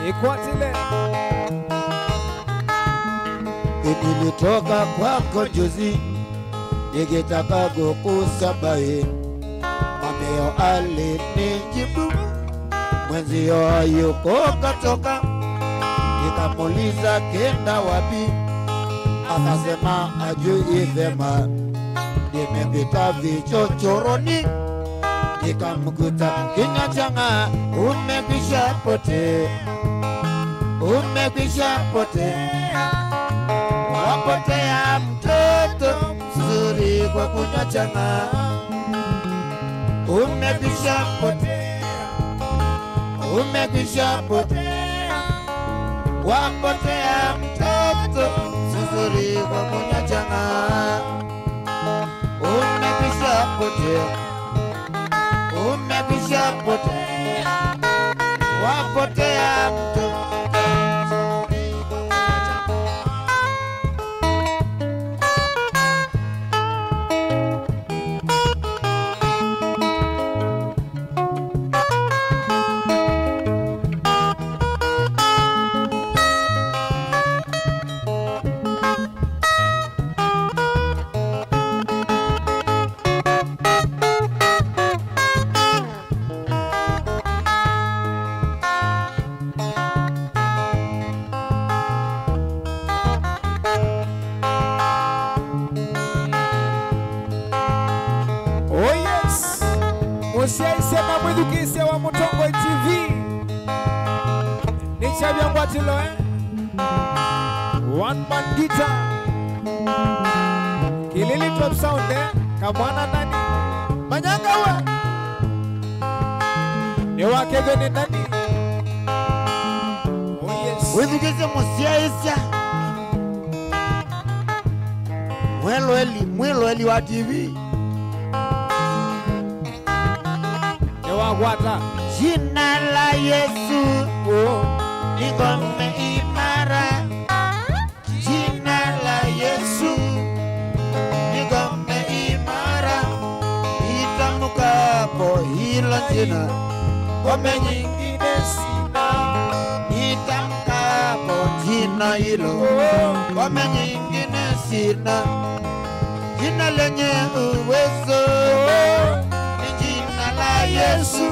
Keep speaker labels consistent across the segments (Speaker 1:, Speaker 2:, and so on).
Speaker 1: Ikwatile.
Speaker 2: Nilitoka kwako juzi nikitaka kukusabahi, mameo alinijibu mwenzio hayuko katoka. Nikamuuliza kenda wapi, akasema ajui vema, nimepita vichochoroni. Nikamkuta Kinyachanga, umekwisha potea, umekwisha potea, wapotea mtoto mzuri kwa kunywa changa. Umekwisha potea, umekwisha potea, wapotea mtoto mzuri kwa kunywa changa. Umekwisha potea, umekwisha potea, wapotea mtoto.
Speaker 1: Usiaisema mwidukise wa Mutongo TV. Nicha vyangwatilo One man guitar Kilili top sound Kamwana nani Manyanga we Ni wakego ni nani. Oh yes.
Speaker 2: Mwidukise musiaisya Mwelo eli wa TV.
Speaker 1: Wagwata.
Speaker 2: Jina la Yesu ni ngome imara. Jina la Yesu ni ngome imara. Itamukapo hilo jina, ngome nyingine sina. Itamukapo jina hilo, ngome nyingine sina. Jina lenye uwezo Yesu,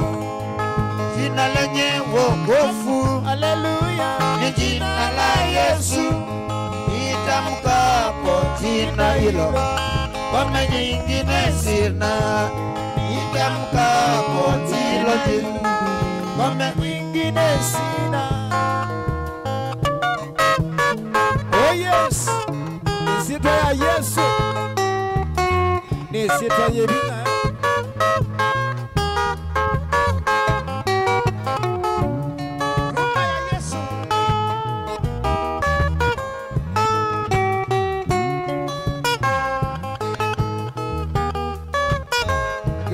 Speaker 2: jina lenye wokovu.
Speaker 1: Haleluya.
Speaker 2: Ni jina la Yesu, itamkapo jina hilo, ngome nyingine sina. Itamkapo hilo jina, ngome nyingine sina.
Speaker 1: Oh yes. Ni sita ya Yesu, ni sita yebina.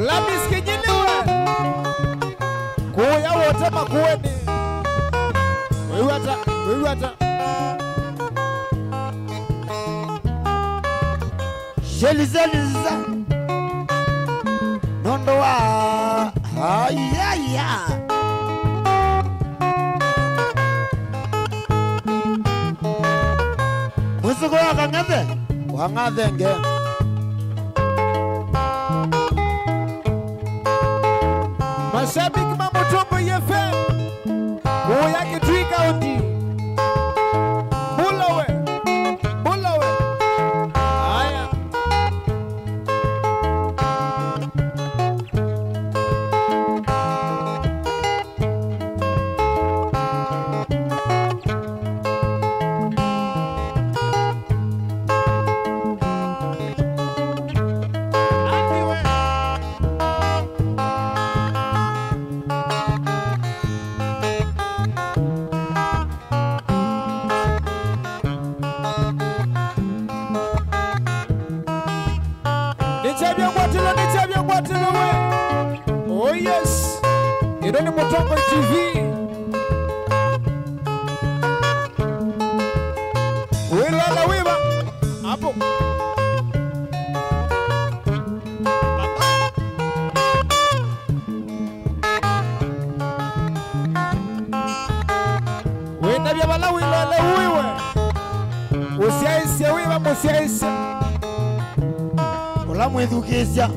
Speaker 1: Labis kinyiniwe kuya wote makuweni wiwata
Speaker 2: Jelizeliza nondo wa ayaya Musuko wangathe nge
Speaker 1: mashabiki ma Mutongo FM kuya Kitui County Bulowe haya Nichabia ngwatilo we. Oh yes. Ilo ni Mutongo TV. Wila wiba hapo. wenda bya bala wilole uiwe usiaise wiba musiaise
Speaker 2: ula mwithukisya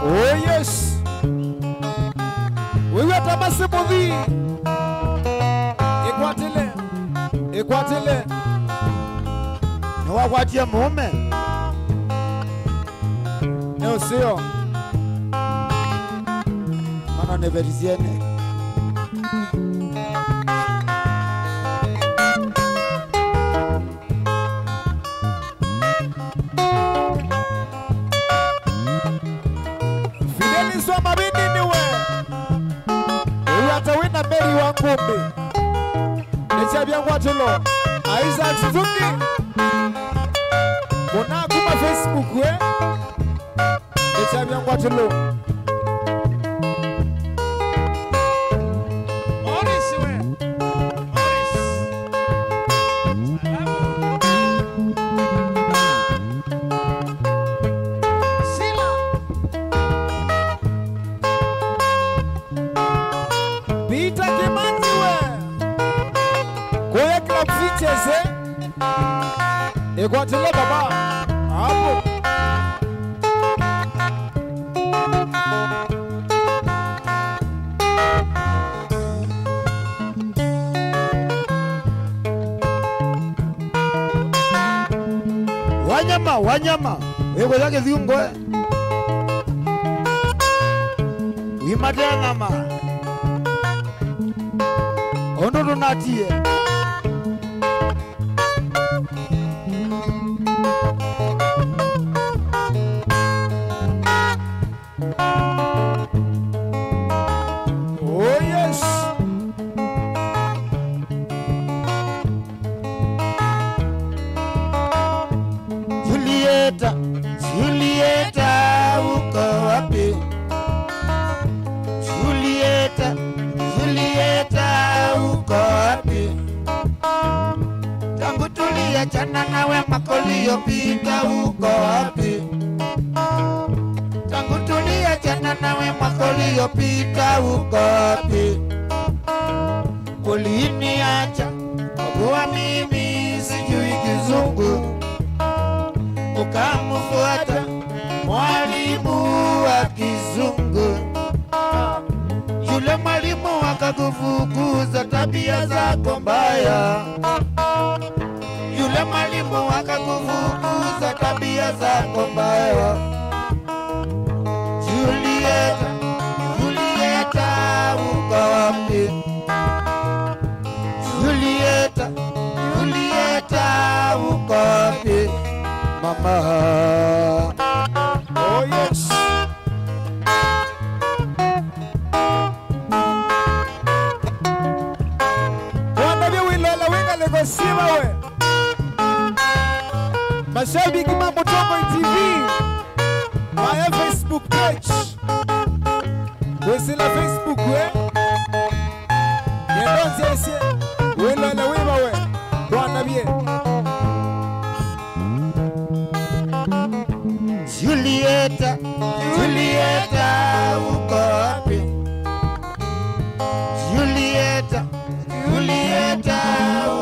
Speaker 1: oh yes wewe tabasi mudhi ikwatile
Speaker 2: niwakwatie mume
Speaker 1: neusio
Speaker 2: mana neverisiene
Speaker 1: Fideli swa mabini niwe atawina Meri wa Ngumbi nechabya ngwatulo Isaac Zuki bona kuma Facebook we nechabya ngwatulo Morris we Morris Sila Peter Kimanzi we Koya Club Features Ekwatile baba hapo
Speaker 2: wanyama wewe zake viungo wimatena ma ondo tunatie
Speaker 1: oh yes
Speaker 2: Julieta uko wapi Julieta uko wapi tangu tuliachana nawe makolio pita uko wapi tangu tuliachana nawe makolio pita uko wapi uliniacha kwa kuwa mimi sijui kizungu ukamfuata mwalimu wa kizungu yule mwalimu akakufukuza tabia zako mbaya yule mwalimu akakufukuza tabia zako mbaya Julieta uko wapi Julieta uko wapi mama
Speaker 1: oh yes Wanabi wilola winga legosiwa we Mashabiki Mambo Tomboy TV my Facebook page Wesila Facebook we Yendonzi ese wilola wiba we Wanabi
Speaker 2: Julieta uko wapi Julieta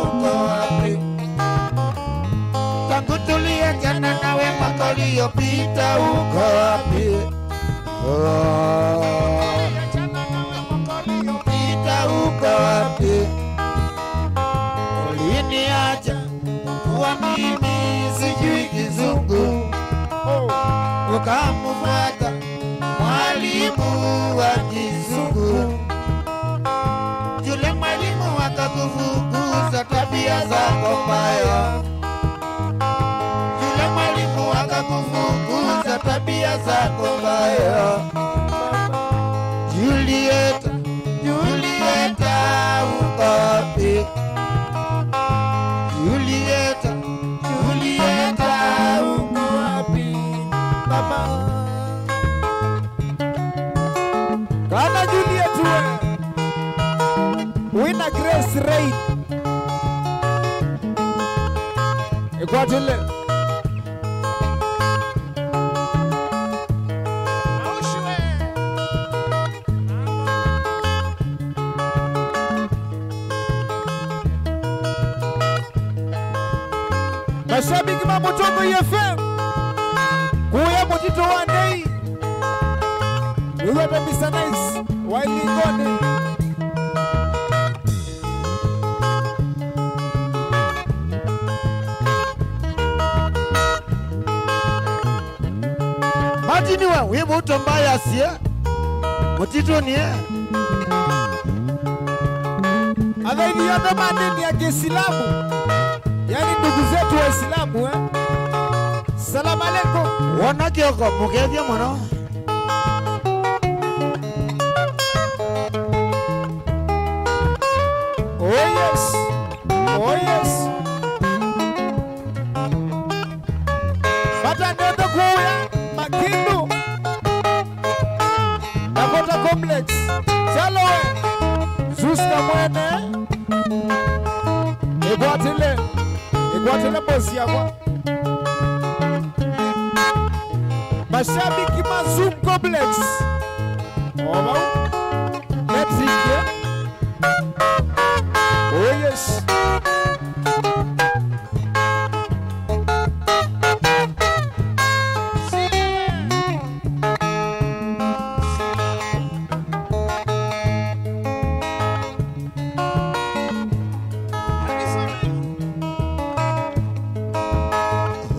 Speaker 2: uko wapi tangu tuliachana nawe mwaka uliopita uko wapi Pita uko wapi uliniacha kuwa mimi sijui kizungu ukamfuata mwalimu wa kizungu yule mwalimu akakufukuza tabia zako mbaya yule mwalimu akakufukuza tabia zako mbaya Julieta uko wapi Julieta uko wapi baba
Speaker 1: Kana Juliet we Wina Grace Raid Ekwatile Mashabiki ma Mutongo FM kuya mutito wa ndei Uwata Mr. Nice Wailingone
Speaker 2: Matiniwa wimbo tombaya siya mutito ni
Speaker 1: Adhaini yote maneni ya Kiislamu, yani ndugu zetu wa Islamu Salamu alaikum.
Speaker 2: Wana kioko mukevya mwana.
Speaker 1: Oh yes, oh yes. Bata ndoto kuya Makindu Dakota Complex Chaloe Zuska mwene Igwatile bosi yakwa Mashabiki ma Zoom Complex Oba Metric Oh yes.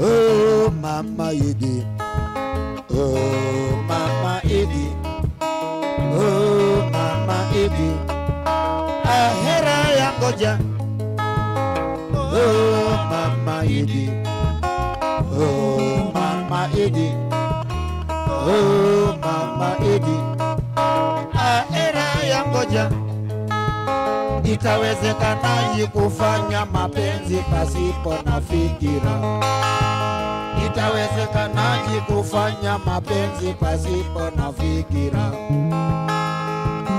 Speaker 2: Oh mama Idi, oh mama Idi, oh mama Idi, ahera ya ngoja. Oh mama Idi, oh mama Idi, oh mama Idi, ahera ya ngoja. Itawezekanaje kufanya mapenzi pasipo na fikira? Itawezekanaje kufanya mapenzi pasipo na fikira?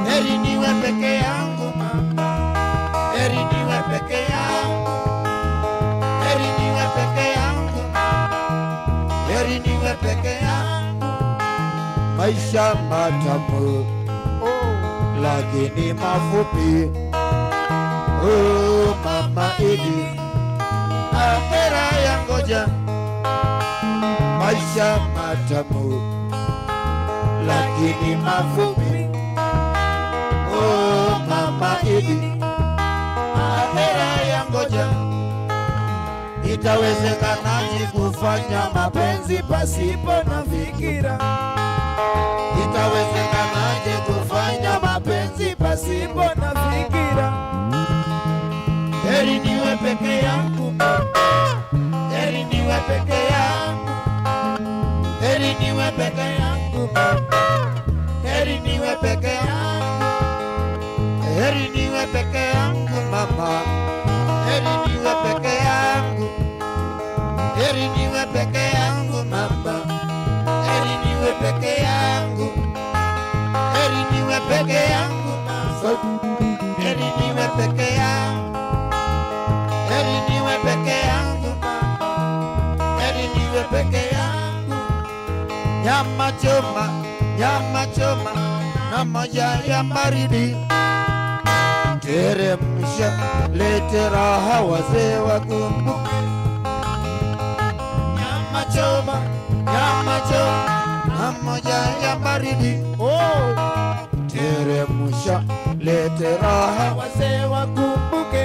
Speaker 2: Heri niwe peke yangu mama, heri niwe peke yangu, heri niwe peke yangu mama, heri niwe peke yangu. Maisha matamu, lakini mafupi. Oh mama Idi, ahera ya ngoja. Maisha matamu, lakini mafupi. Oh mama Idi, ahera ya ngoja. Itawezekanaje kufanya mapenzi pasipo na fikira? Itawezekanaje kufanya mapenzi pasipo na fikira? Heri niwe peke yangu, heri niwe peke yangu, heri niwe peke yangu, heri niwe peke yangu, heri niwe peke yangu mama, heri niwe peke yangu, heri niwe peke yangu mama, heri niwe peke yangu, heri niwe peke yangu mama, heri niwe peke yangu. Heri niwe peke yangu mama, heri niwe peke yangu. Nyama choma na moja ya baridi. Teremsha lete raha wazee wakumbuke. Nyama choma na moja ya baridi.
Speaker 1: Oh,
Speaker 2: teremsha lete raha
Speaker 1: wazee wakumbuke.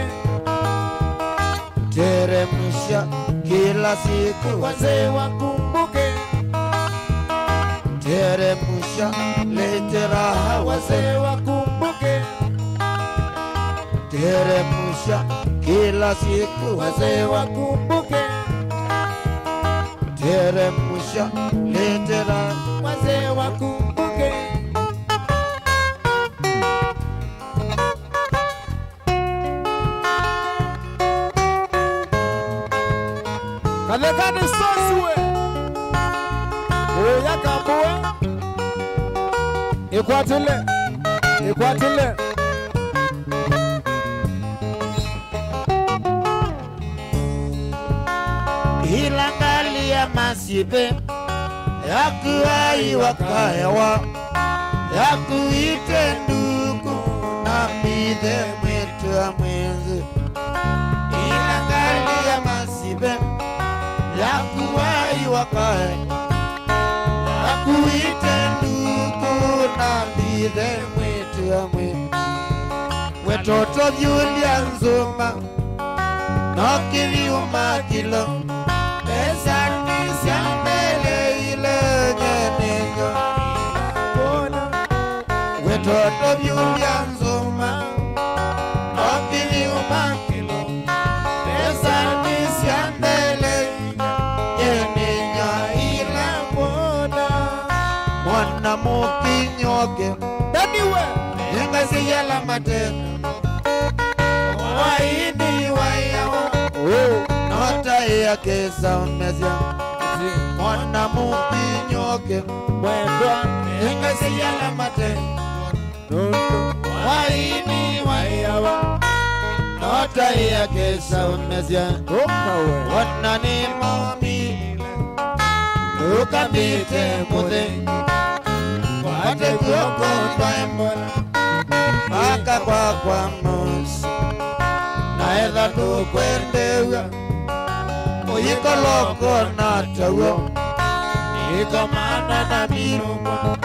Speaker 2: Teremsha kila siku
Speaker 1: wazee wakumbuke.
Speaker 2: Teremsha lete raha
Speaker 1: wazee wakumbuke.
Speaker 2: Teremsha kila siku
Speaker 1: wazee wakumbuke.
Speaker 2: Teremsha lete raha
Speaker 1: wazee wakumbuke. Kalekani soswe Oya kambuwe Ikwatile
Speaker 2: Ilangali ya masibe Yakuwai wakayawa Yakuite ndugu na mbide mwetu wa mwenzi Ilangali ya masibe yakuwai wakae yakuite ndugu na mbithe mwitiamwe wetoto vyulia nzuma nokiliuma kilo pesa nisya mbele ile nyeninyo wetoto vyulia nzuma nokiliuma kilo pesa nisya mbele nyeninyo ile mwana mukinyoke
Speaker 1: Daniwe
Speaker 2: Yengasi yala matena Waini wayawa Nota ya kesa umezia Mwana mukinyoke Yengasi yala matena Waini wayawa Nota ya kesa umezia Wana ni mami Ukabite mudengi Wate kuoko twaimbola Aka kwa mosi Naedha tukwendewa Uyiko loko natawo Iko mana na mirumwa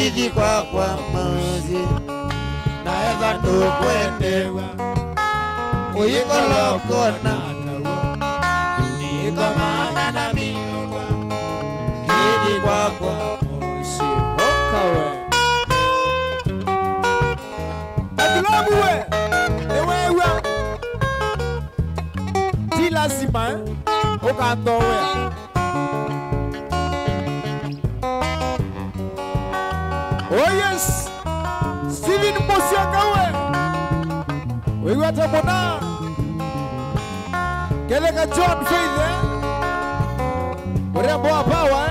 Speaker 2: Iji kwa mosi Naedha tukwendewa Uyiko loko natawo Iko mana na mirumwa Iji kwa mosi
Speaker 1: Okawe Adilamuwe Ewewe Tila sima Okandowe Oh yes Steven Mosiakawe Wewe tamona Keleka John Faith Urembo wa power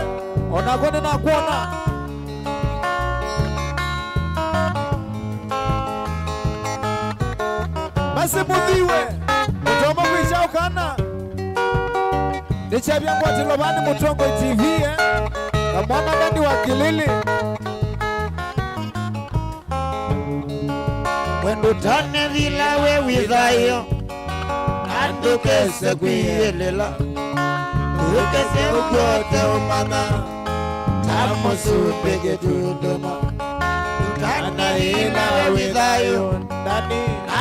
Speaker 1: Onakone na kuona Basi mudhiwe Mutoma mwisha ukana Nichabia kwa tilobani Mutongo TV Kamwana gani wakilili
Speaker 2: Wendo tane vila we withayo Andukese kuyelela Ukese ukote umana Tamosu peke tudoma Tane vila we withayo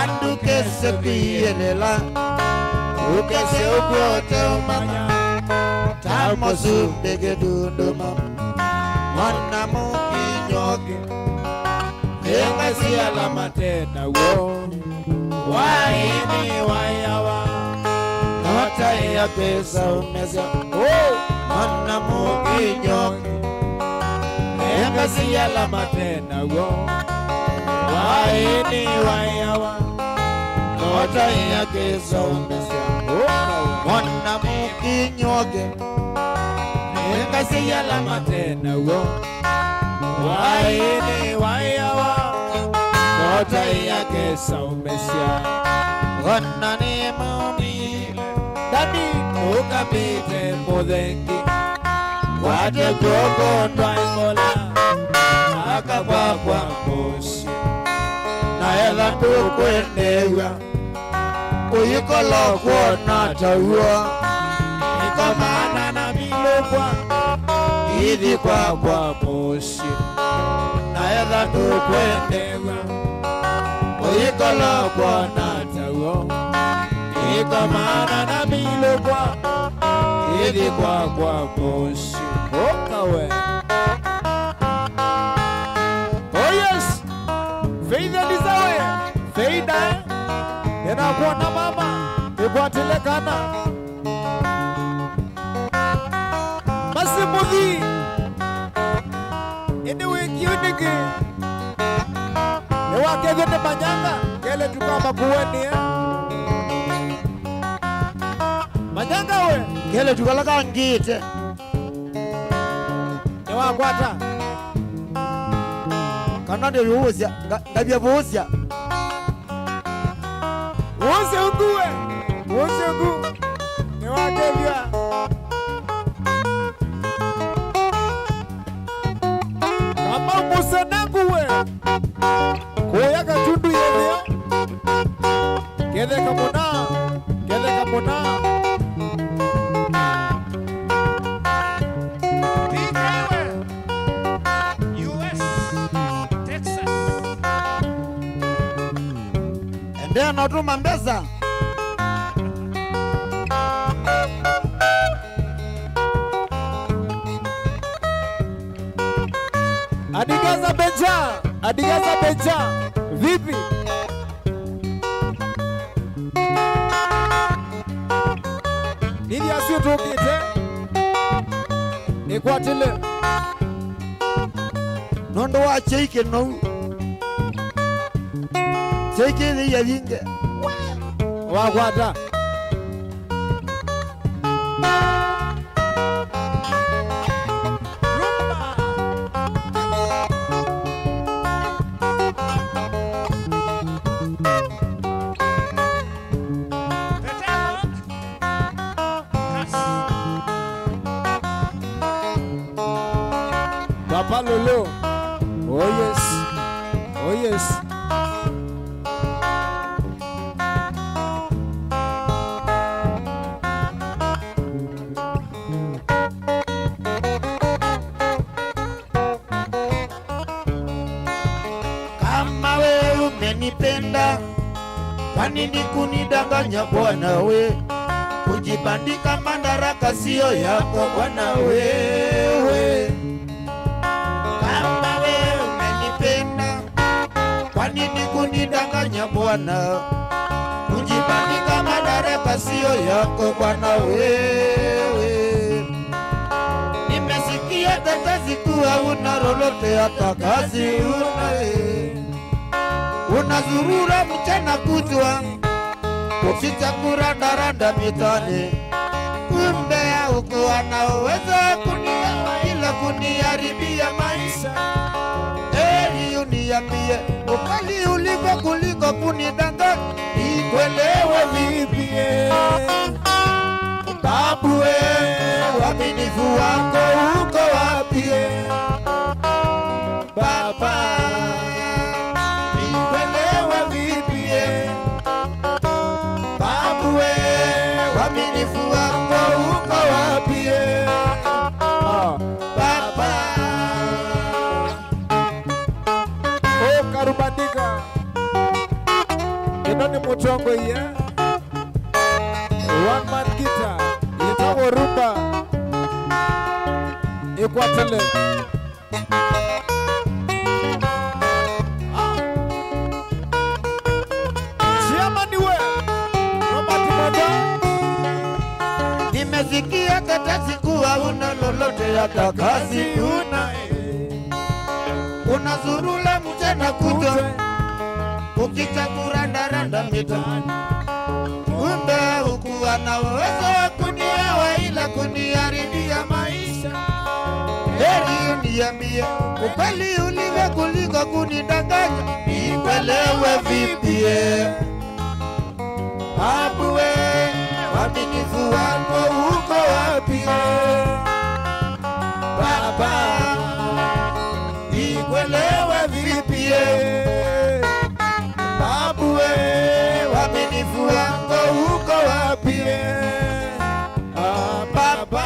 Speaker 2: Andukese kuyelela Ukese ukote umana Tamosu peke tudoma Mwana mukinyoke Yengasi alama tena wo Waini wayawa Nota ya pesa umeza Mwana mukinyoke Yengasi alama tena wo Waini wayawa Nota ya pesa umeza Mwana mukinyoke Yengasi alama tena wo Waini wayawa Nota ya kesa umesia Wana ni maumile Dani ukapite mudengi Wate kuoko twaimola Aka kwa mosi Na edha tukwendewa Uyikolo kuona taua Iko mana na milokwa Idi kwa mosi Na edha tukwendewa Uyikolo kuona taua Iko mana na milokwa Idi kwa mosi
Speaker 1: Okawe Oh yes Faida nizawe Faida Yena kuona mama Ikuatelekana Basi mudhi Inewe kiuniki Ewa kegene manyanga Kele tukama kuweni Manyanga we
Speaker 2: Kele tukalaka ngite
Speaker 1: Ewa kwata
Speaker 2: Kanade yuhuzia Ngabia buhuzia
Speaker 1: Uose unguwe Uose ungu Ewa kebia Kama musananguwe Kuya katundu yedhio Kede kamona
Speaker 2: anatuma mbesa.
Speaker 1: Adigaza Benja, vipi? Nini asiotokete? Ekwatele.
Speaker 2: Nondo wa cheike no. Cheike ni yalinge.
Speaker 1: Wakwata. Papa Lolo, oh yes, oh yes.
Speaker 2: Kama we umenipenda, kwa nini kunidanganya Bwana we? Kujibandika madaraka sio yako Bwana wewe. Kama we umenipenda, kwa nini kunidanganya Bwana? Kujibandika madaraka sio yako Bwana wewe. Nimesikia tetesi kuwa una lolote hata kazi una unazurura mchana kutwa kuficha kurandaranda mitani, kumbe haukuwa na uwezo kunielewa ila kuniharibia maisha. Heri uniambie ukweli uliko kuliko kunidanganya, nikuelewe vipi? Babu we, uaminifu wako uko wapi? Baba, nikuelewe vipi? Babu we, uaminifu wako uko wapi? Baba.
Speaker 1: Oh, Karubandika. Ino ni Mutongo ye. One man guitar. Itawo rumba. Ekwatele. Chiamani we. Robert Moda.
Speaker 2: Nimesikia tetesi kuwa una lolote hata kazi una. Unazurula mchana kutwa ukicha kurandaranda mitani, kumbe hukuwa na uwezo wa kunielewa ila kuniharibia maisha. Heri uniambie ukweli ulivyo kuliko kunidanganya, nikuelewe vipi? Babu we, uaminifu wako uko wapi? Baba, nikuelewe vipi? Babu we, uaminifu wako uko wapi? Baba.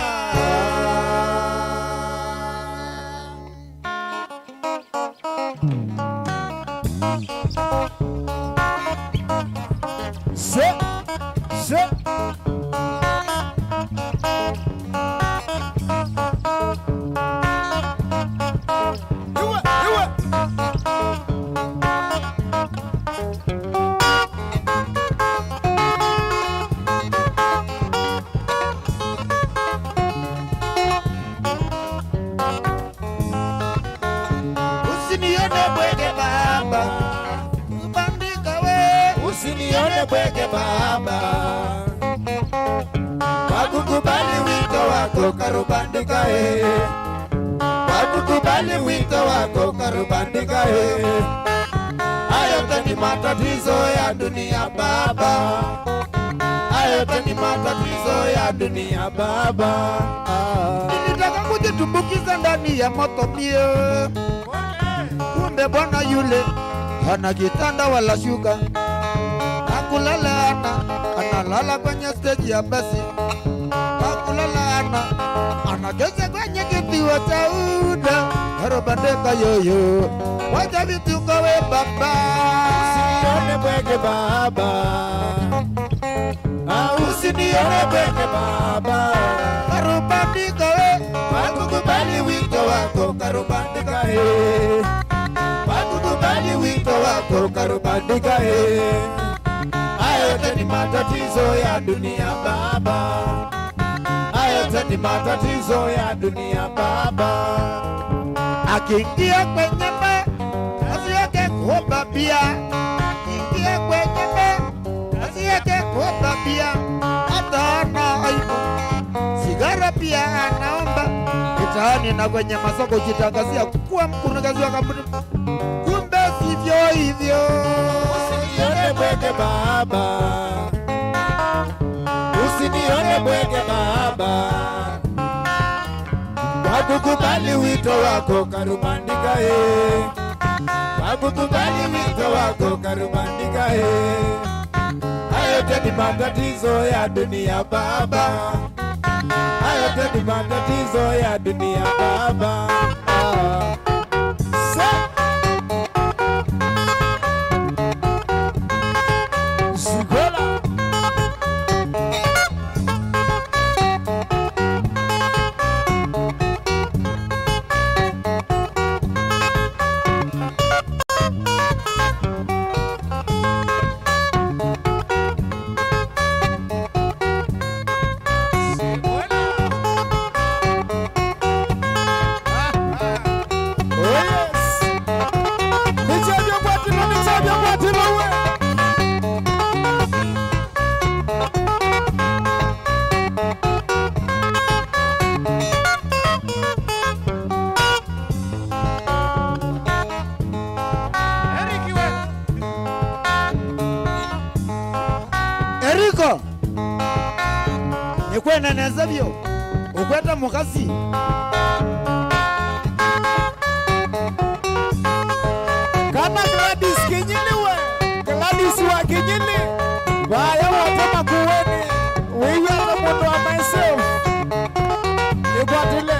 Speaker 1: Se.
Speaker 2: Usinione bwege baba, bandika we. Usinione bwege baba, wakukubali wito wako Karubandika he. Wakukubali wito wako Karubandika he. Hayo ni matatizo ya dunia baba, hayo ni matatizo ya dunia baba. Nilitaka kujitumbukiza ndani ya moto mie, kumbe bwana yule hana kitanda wala shuka, hakulala analala kwenye stage ya basi, hakulala analala tunakesha kwenye kituo cha UDA karubandika yoyo wacha vituko we baba
Speaker 1: Usinione bwege baba, usinione bwege baba,
Speaker 2: karubandika we
Speaker 1: wakukubali wito wako karubandika wakukubali wito wako karubandika Hayo yote ni matatizo ya dunia baba, hayo yote ni matatizo ya dunia baba.
Speaker 2: akiingia kwenye ba kazi yake kuomba bia akiingia kwenye ba kazi yake kuomba bia hata ana aibu sigara pia anaomba mitaani na kwenye masoko ukitangazia kuwa mkurugenzi wa kampuni kumbe sivyo hivyo.
Speaker 1: Usinione bwege baba, usinione bwege baba, wakukubali wito wako karubandika wakukubali wito wako karubandika Hayo yote ni matatizo ya dunia baba, hayo yote ni matatizo ya dunia baba. Sikola
Speaker 2: Eriko nikwena nezabyo ukweta mukasi
Speaker 1: kama Gladys Kinyini Gladys wa Kinyini waya watama kuweni wewe na mtu wa myself ibwatile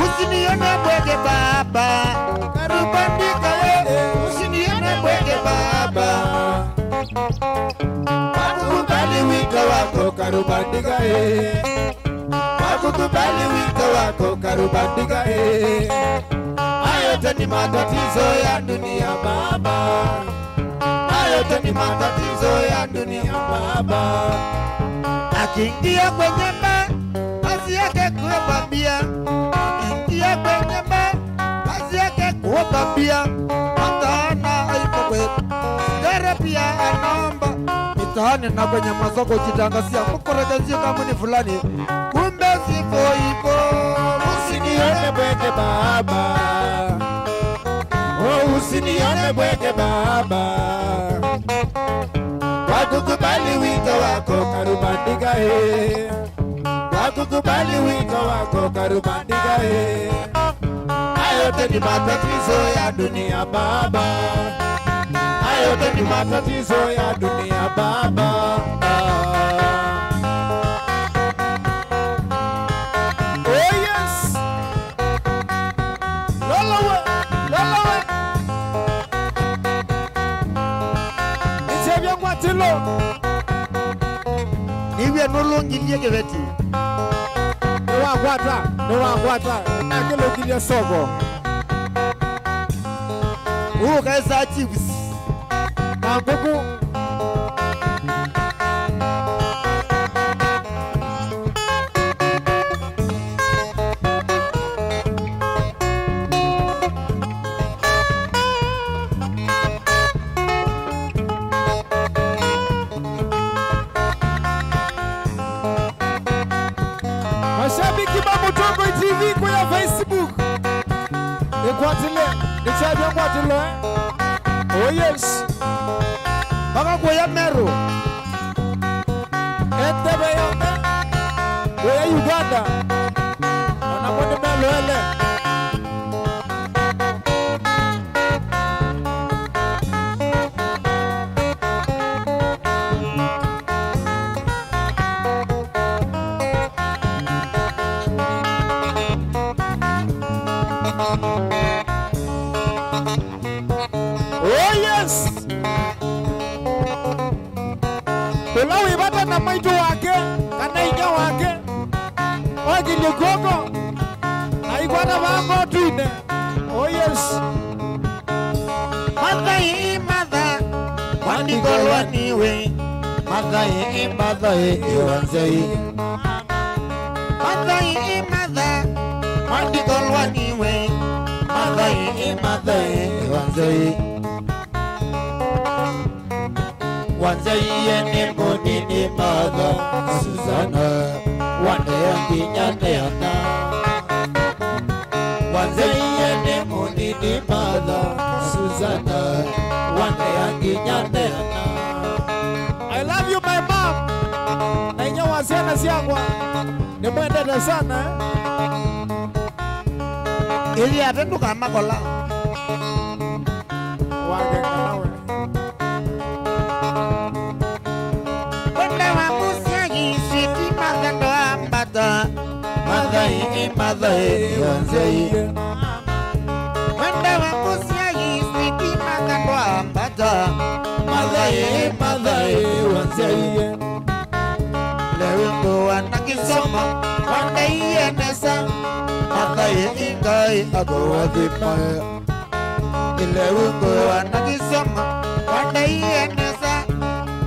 Speaker 2: usinione bwege baba karubandika usinione bwege baba
Speaker 1: wakukubali wito wako karubandika wakukubali wito wako karubandika Hayo yote ni matatizo ya dunia baba, hayo yote ni matatizo ya dunia baba.
Speaker 2: akiingia kwenye ba kazi yake kuomba bia akiingia kwenye ba kazi yake kuomba bia hata ana aibu kwetu sigara pia anaomba mitaani na kwenye masoko ukitangazia mkurugenzi kampuni fulani kumbe sivyo hivyo.
Speaker 1: Usinione bwege baba, usinione bwege baba, wakukubali wito wako karubandika wakukubali wito wako karubandika Hayo yote ni matatizo ya dunia baba, hayo yote ni matatizo ya dunia baba. Oh yes, lolowe Nitebya kwatilo
Speaker 2: niwe nulungilie kibeti
Speaker 1: niwangwata akilo kilia soko
Speaker 2: kaisa chips
Speaker 1: makuku Tilo. Oh yes.
Speaker 2: Baka Kuya Meru.
Speaker 1: Entebbe yombe. Kuya Uganda. Anakwenda melo ele. Oh yes. Tulawi bata na maitu wake, kana inga wake. Waki nyukoko. Aigwana bango tuine. Oh yes.
Speaker 2: Madai mada. Wandigolwa niwe. Madai mada iwanzei. Madai mada. Wandigolwa niwe. Madai mada iwanzei. Wanzei ene monini mada Susana Wande anginya neana Wanzei ene monini mada Susana Wande anginya neana.
Speaker 1: I love you my mom. Na inyo wasiana siangwa. Ni mwendete sana.
Speaker 2: Ili atendu kama kola
Speaker 1: Wage kanawe.
Speaker 2: Madai wanzei Wende wakusia yisiti makandwa mbata Madai wanzei Lewingo wanakisoma Wande ienesa Madai ingai agowa dhipaya Lewingo wanakisoma Wande ienesa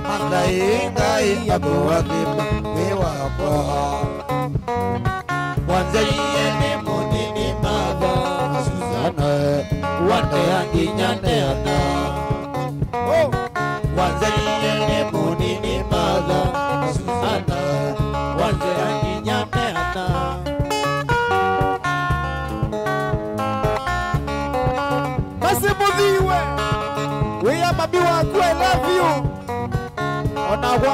Speaker 2: Madai ingai agowa dhipaya Mewa apoha Wanzei ene monini mada Susana Wande anginya neana. Oh, Wanzei ene monini mada Susana Wande anginya neana.
Speaker 1: Masimudhiwe. We are mabi wako, I love you. Onawa.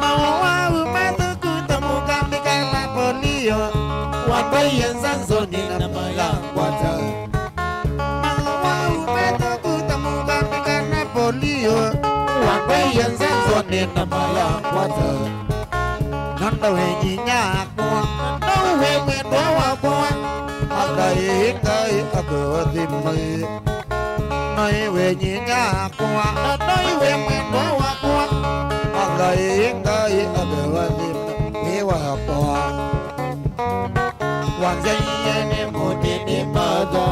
Speaker 2: Mawa umetukuta mukambika na polio Wabayenza zoni na malangwata. Mawa umetukuta mukambika na polio Wabayenza zoni na malangwata. Nanda wenyi nyakwa Nanda wewe ndo wakwa Agai ingai agowadhimai Noi wenyi nyakwa Noi wewe ndo wakwa Agai ingai agowadhimai wakwa. Wanzei ene monini mada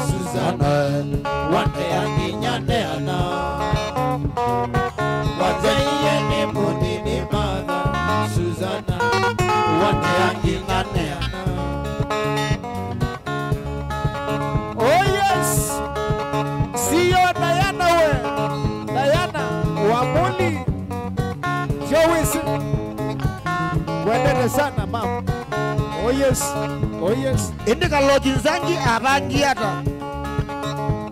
Speaker 2: Susana Wande anginya neana. Wanzei ene monini mada Susana Wande anginya neana.
Speaker 1: Oh yes. See you Diana we. Diana Wamuli. Joey's. Wendete sana mama. Oh yes. Oh yes.
Speaker 2: Indika loji nzangi abangi ata.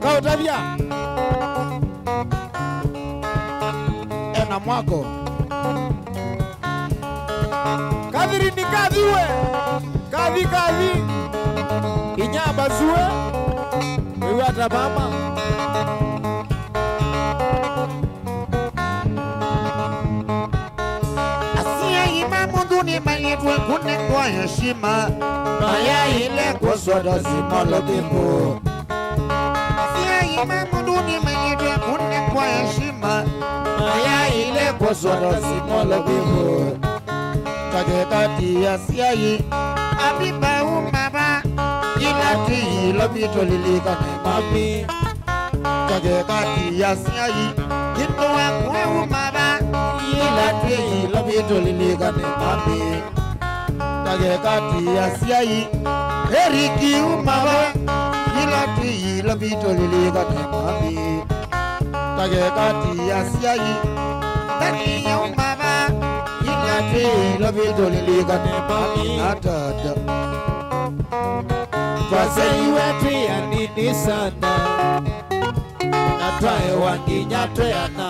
Speaker 1: Kautavia.
Speaker 2: Ena mwako.
Speaker 1: Kadiri ni kadhiwe. Kadhi. Inyamba zuwe. Wewe ata mama.
Speaker 2: Asia imamu duni malitwe kune kwa heshima. Maya ile kwa soda simolo bimbo. Asia imamu duni malitwe kune kwa heshima. Maya ile kwa soda simolo bimbo. Kagekati ya siayi Abiba umaba Ilati ilobito lilika ne mami. Kagekati ya siayi Indoa kwe umaba Ilati ilobito lilika ne mami. Kagekati ya siayi Eriki umaba Ilati ilobito lilika ne mami. kati ya siagi ndani ya umama inati lobito lilikane mami atata
Speaker 1: Twasei wetu ya nini sana Natwae wanginyatweana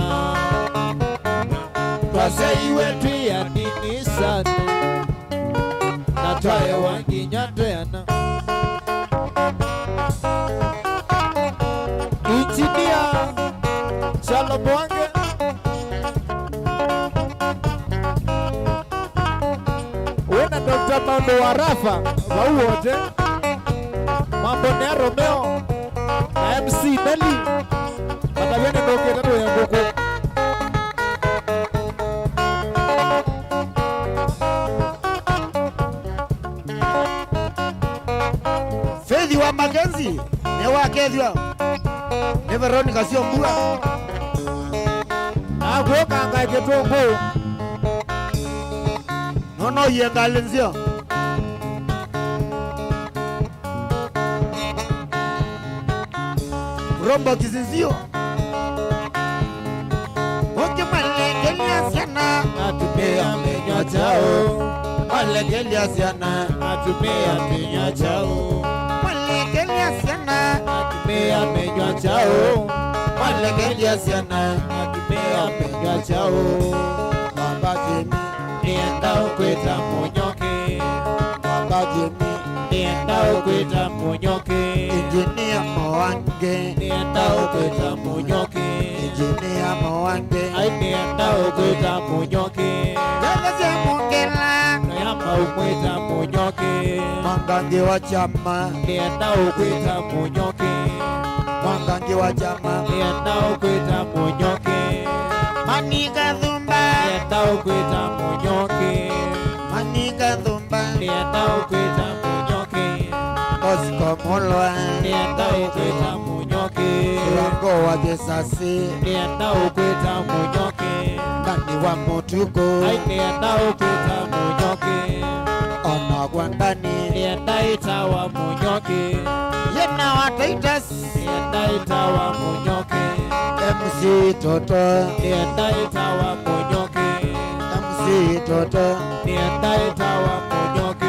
Speaker 1: Twasei wetu ya nini sana Natwae wanginyatweana Injinia Shalom Wange Wena Dr. Mando Warafa Wauote Mambo ni Romeo na MC Nelly Mataviane ndoke tatu ya ngoko
Speaker 2: Fedhi wa Magenzi Newa Kedhwa Ne Veronica sio mbua
Speaker 1: Agwoka ngaike tongo
Speaker 2: Nono yengalenzio Rombo kizinzio Oke malegelia siana
Speaker 1: Atumia menya chao
Speaker 2: Malegelia siana
Speaker 1: Atumia menya chao
Speaker 2: Malegelia siana
Speaker 1: Atumia menya chao
Speaker 2: Malegelia siana
Speaker 1: Atumia menya chao
Speaker 2: Baba Jemi
Speaker 1: Nienda ukweta munyoke
Speaker 2: Baba Jemi
Speaker 1: Nienda ukweta munyoke
Speaker 2: Engineer Mwange
Speaker 1: Nienda ukweta munyoke
Speaker 2: Engineer Mwange
Speaker 1: Ai nienda ukweta munyoke
Speaker 2: Jagaze Mungela
Speaker 1: Nayama ukweta munyoke
Speaker 2: Mwangange wa chama
Speaker 1: Nienda ukweta munyoke
Speaker 2: Mwangange wa chama
Speaker 1: Nienda ukweta munyoke
Speaker 2: Manika Dhumba
Speaker 1: Nienda ukweta munyoke
Speaker 2: Manika Dhumba
Speaker 1: Nienda ukweta munyoke
Speaker 2: Osco Molwa
Speaker 1: Nienda ukweta munyoke
Speaker 2: Rango wa Jesasi
Speaker 1: Nienda ukweta munyoke
Speaker 2: Ndani wa Mutuko
Speaker 1: Ai nienda ukweta munyoke
Speaker 2: Ona kwa ndani
Speaker 1: Nienda itawa munyoke
Speaker 2: Yena wa Titus
Speaker 1: Nienda itawa munyoke
Speaker 2: MC Toto
Speaker 1: Nienda itawa munyoke
Speaker 2: MC Toto
Speaker 1: Nienda itawa munyoke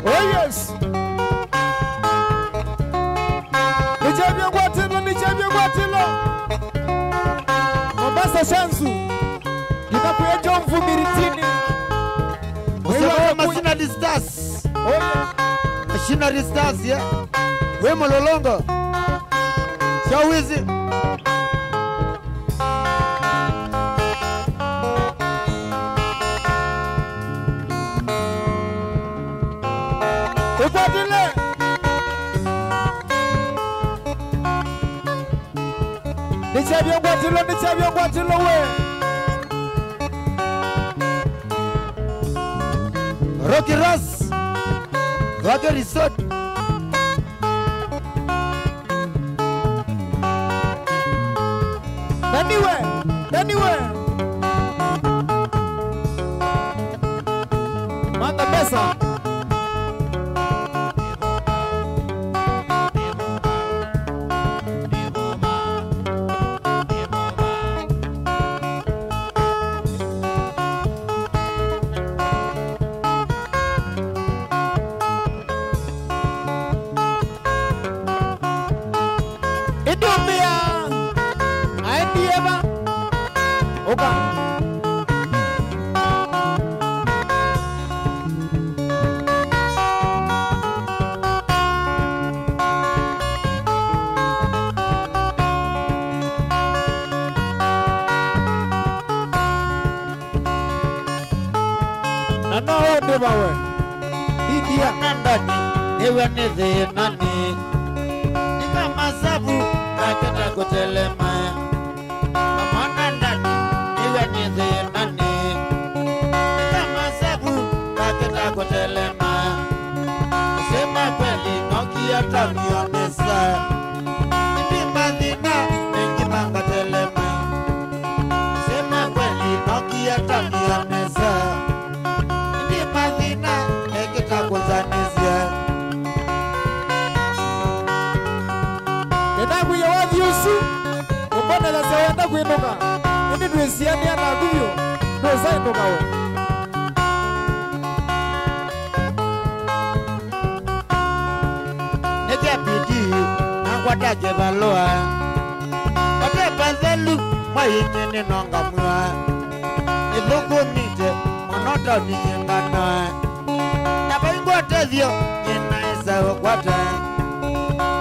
Speaker 1: Oh yes Nijabia Gwatilo Mombasa Shanzu Nikakueja mvumiritini
Speaker 2: Wewe Machinery Stars
Speaker 1: Oh yeah
Speaker 2: Machinery Stars ya We Mololongo Shawizi
Speaker 1: Ukwatile Nichabia Gwatilo we
Speaker 2: Rocky Ross Rocky Resort
Speaker 1: Daniwe Manda pesa Ethiopia Aidieba Oka Nano Deba we India
Speaker 2: Nandani Ewe nithi nani Nika masabu Kaketa kutelema Kamana ndani Ewe nithi nani Nika masabu Kaketa kutelema Sema kweli Nokia tamionesa Ibi madhina Nengi manga telema Sema kweli Nokia tamionesa Ibi madhina Nengi takuzanizia
Speaker 1: kwinuka ini ndwisiania na kuvyo ndwesainuka we
Speaker 2: neke bidii nangwataje balua ate panzelu mayinini nongamua ithukumite monota ninyingana nabaingwatethio nyinaisa ukwata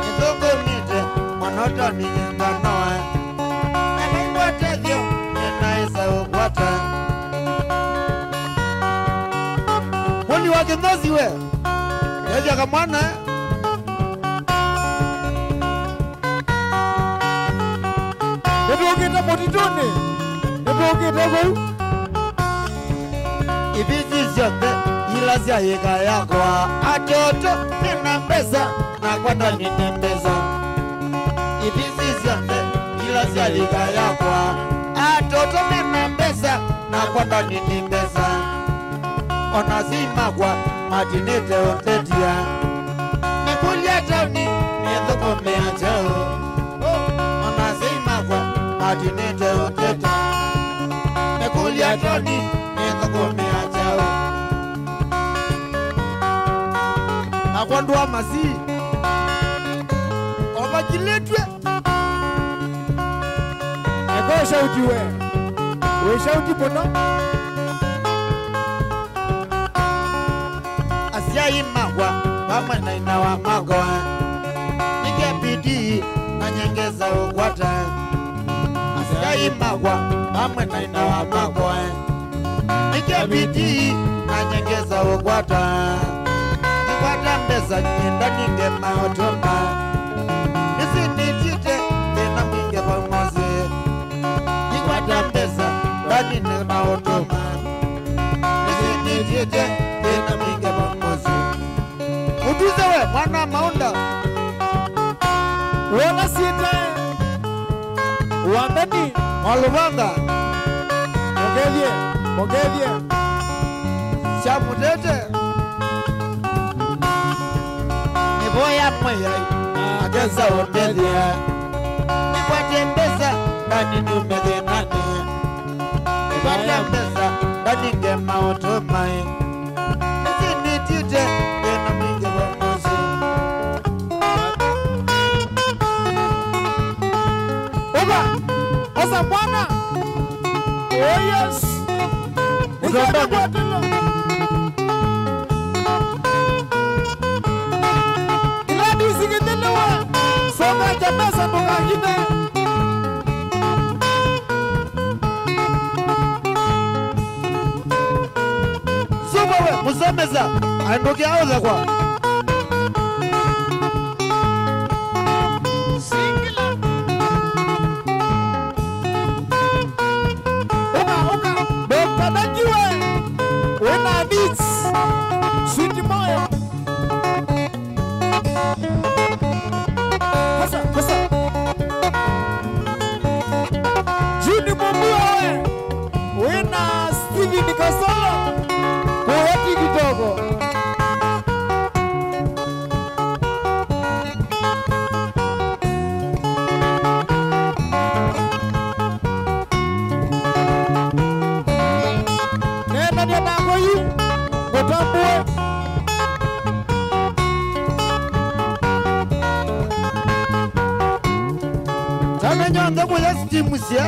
Speaker 2: ithukumite monota ninyingana nabaingwatethio nyinaisa ukwata muli wa Kinyozi we ethia kamwana
Speaker 1: Nebogeta motitone nebogeta go
Speaker 2: ibizi zote ila sia yeka yakwa atoto nina pesa na kwenda nitembeza ibizi zote ila sia yeka yakwa atoto nina pesa na kwenda nitembeza onazima kwa matinete ontetia nikulia tauni niethoko meachao onazima kwa matinete ontetia nikulia tauni niethoko meachao akwandua masi ovakiletwe
Speaker 1: ego shauti we shauti bono
Speaker 2: asiaimagwa pamwe na inawa magwa nige bidii na nyengeza ukwata asiaimagwa pamwe na inawa magwa nige bidii na nyengeza ukwata nikwata mbeza nyenda ninge maotoma nisi nitite tena mwinge pamoze nikwata mbeza ndani ninge maotoma nisi nitite tena mwinge pamoze utuzewe mwana maunda
Speaker 1: wona sita wandani
Speaker 2: mwaluvanga
Speaker 1: mogedie
Speaker 2: chamutete nivoya mweyai ageza ondethia nikwate mbesa ndani niumege nani nikwate mbesa ndani nge maotomai nisinitite tena mwinge pamoze
Speaker 1: oza mwana oh yes
Speaker 2: Utondoni.
Speaker 1: iladi usikitelewa songa jamesa nukakine
Speaker 2: subawe musomesa ainduki auza kwa
Speaker 1: Bekadakiwe wena needs sweet moyo hasa Juni Mumbuwe wena Steven Kasolo kuhati kidogo
Speaker 2: nyonga kuya stimusia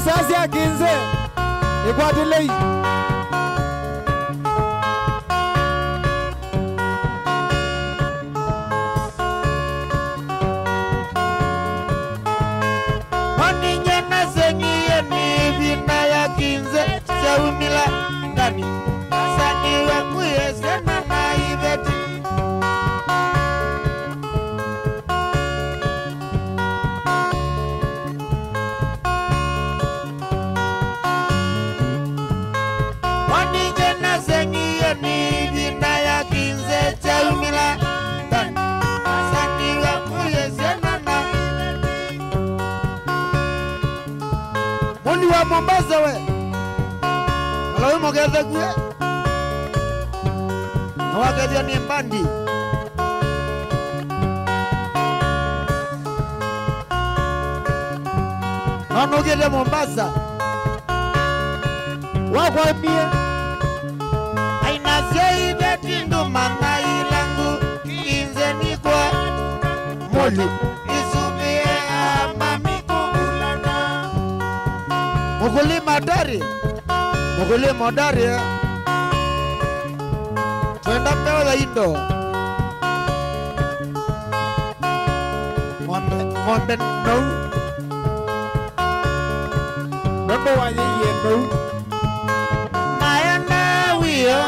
Speaker 1: Sasi akinze ikwatelei
Speaker 2: Mani nyena sengi ya ni vina ya kinze Saumila Mundi wa Mombasa we. Alawe mogeza kwe. Nawagezia ni mbandi. Nanogele Mombasa. Wakwambie. Aina zia tindu manga ilangu. Kinze ni kwa. Moli. Isumie mami kumulana. Mukulima dari. Mukulima dari. Twenda mbeo za Indo. Ngombe no. Mambo wanyendo. Mayanda wio.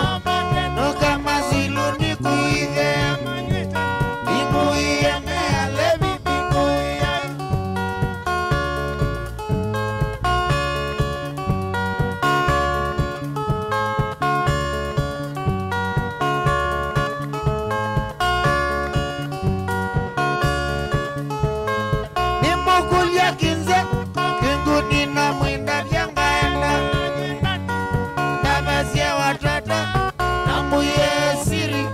Speaker 2: Nuka masilu ni kuige. Ikuige mea levi bikuige. Nimukulia kinze. Kinguni na mwinda vyangaenda. Nabasia watata. Namuye siri.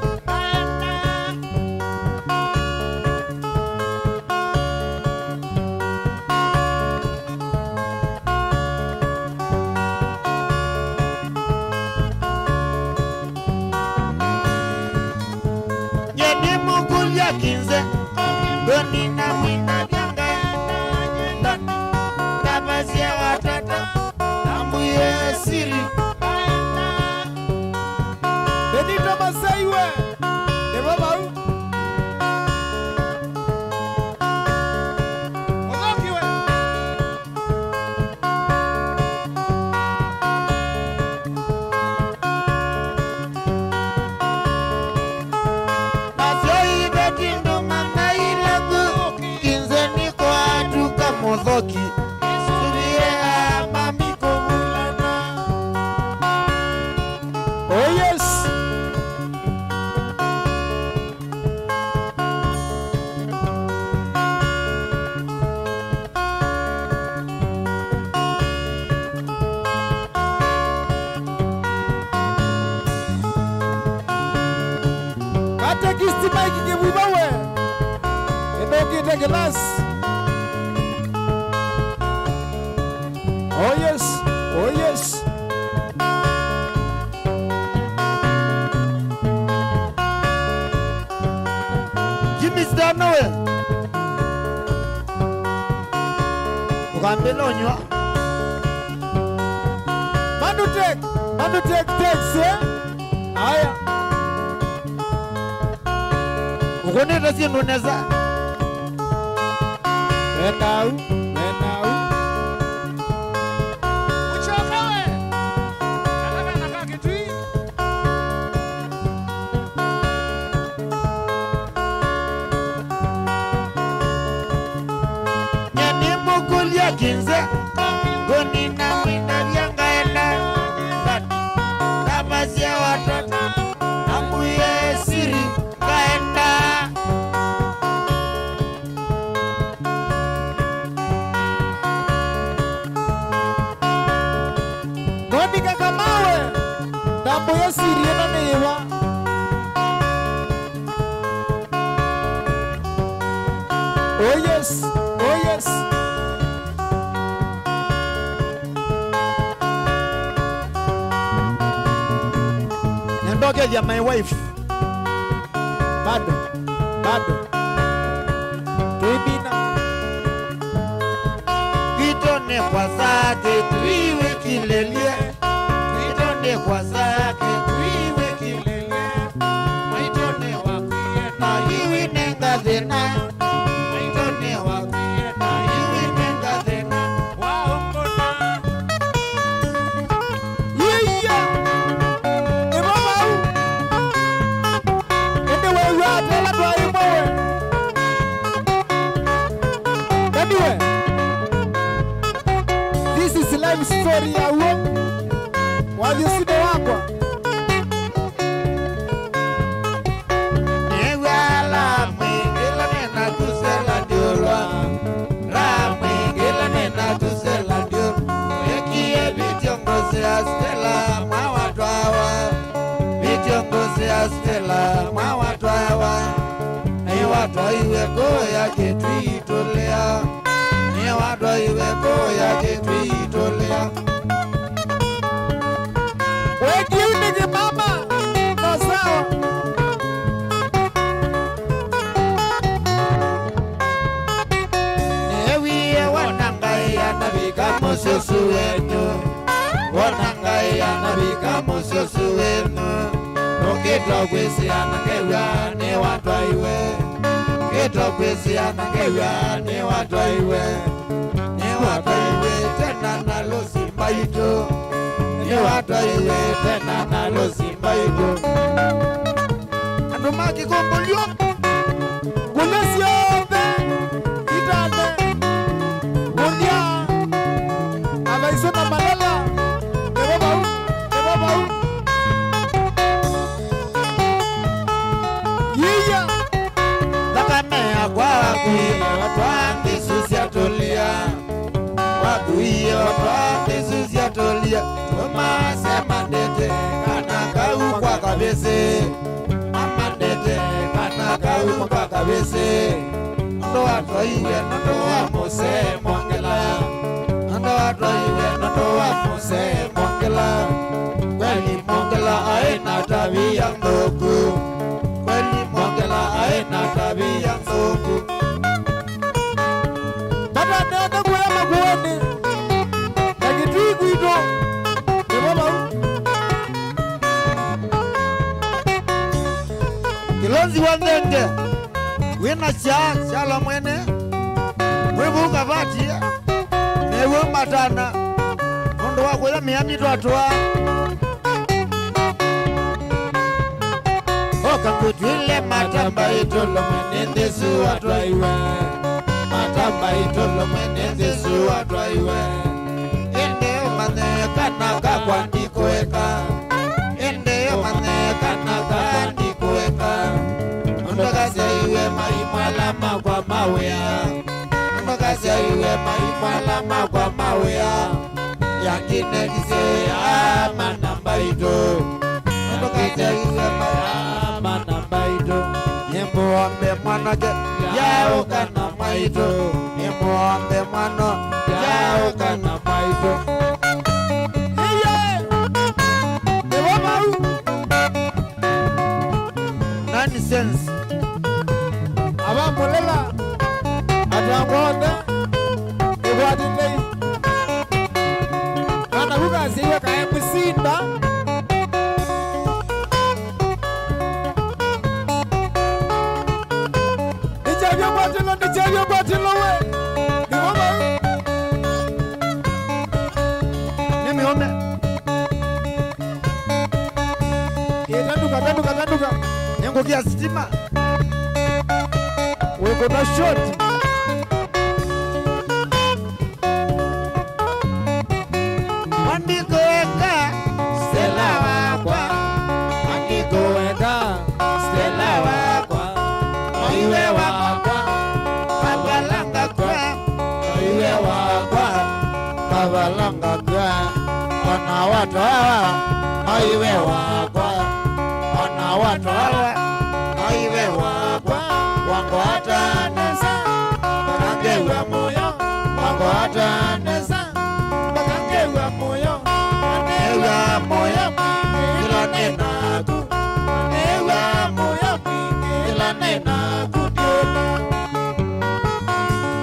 Speaker 2: Nyeni mukulia kinze. Kinguni na mwinda vyangaenda. Nabasia watata. Namuye siri.
Speaker 1: Benito Masaiwe. Ebaba u. Ogokiwe.
Speaker 2: Masai betindu manga ilangu. Kinze ni kwa duka modhoki. Subie mami kumulana.
Speaker 1: Oh yes. Kata kisti maiki kibubawe. Enoki tegelas. Oh yes. Oh yes.
Speaker 2: Jimmy Stanowe. Ukambe nonywa.
Speaker 1: Manutek text eh? Aya.
Speaker 2: Ukoneta sindu neza.
Speaker 1: Menau.
Speaker 3: Uchokawe. Kalaba nakaa kitui.
Speaker 2: Nyani mukulia kinze. Goni na mwinda vyangaenda. Nabasia watata. Namuye siri. Kaenda.
Speaker 1: Goni kakamawe. Dambo ya siri na newa. Oh yes. Oh yes.
Speaker 2: Nyendoke ya my wife.
Speaker 1: Bado. Tuibina.
Speaker 2: Kitone kwa zake tuiwe kilelie. Kitone kwa zake tuiwe kilelie. Maitone wakwiye na iwi nenga zena. Maitone wakwiye na iwi nenga zena. Waongona.
Speaker 1: Yeah. Ebaba u. Ende wewe atela dwa imowe. Anyway. This is life story ya uo. Wajisido wakwa.
Speaker 2: Ewala mwingila nena kusela diorwa. Ra mwingila nena kusela diorwa. koya kitwitolea ni watu iwe koya kitwitolea
Speaker 1: wekiuni kimama na sawa
Speaker 2: newie wanangai anabika mususu wenu wanangai anabika mususu wenu nukito kwisiana ngewa ni watu iwe kito kwisiana ngewa ni watu iwe tena nalo simba ito ni watu iwe tena nalo simba ito andumaki kumbulio
Speaker 1: kulesiove itane mundia abaisona malela ebobau yiya
Speaker 2: takamea kwa kuiye watwangi susia tolia wakuiye watwangi susia tolia tumasema ndete kana kau kwa kabese mama ndete kana kau kwa kabese ndo watwaiwe ndo wa mose mongela ndo watwaiwe ndo wa mose mongela kweli mongela aina tabia ndogo kweli mongela aina tabia ndogo
Speaker 1: tata nenda kuya makuoni nakitwikuito ebobau
Speaker 2: kilonzi wa ndenge wina shala mwene mwibuka vatia newe matana ndo wakwela miamito atwa okangutwile matamba itolo mwenendesu atwa iwe matamba itolo mwenendesu atwa iwe endeo manekana kakwandikoeka endeo manekana kakwandikoeka ondokazia iwe maimwalama kwa mawea ondokazia iwe maimwalama kwa mawea yangine kisea manamba ito ondokazia iwe manamba ito nyemboambe mwanake yaokana maito nyemboambe mwano yaokana maito
Speaker 1: iye ebobau
Speaker 2: nonsense
Speaker 1: abamulela atwangonde ebwadilei kana kukasiiwe kae musinda nichevyo kwatilo we ibobau
Speaker 2: nimiome
Speaker 1: tanduka
Speaker 2: nengokia sitima
Speaker 1: wekona shoti
Speaker 2: wandikoweka stela wakwa wandikoweka stela wakwa oiwe wakwa kabalanga kwa oiwe wakwa kabalanga kwa ona watu hawa oiwe wakwa ona watu hawa oiwe wakwa wango atanesa bakangewa moyo wango atanesa bakangewa moyo anewa moyo ila nenaku anewa moyo ila nenaku diona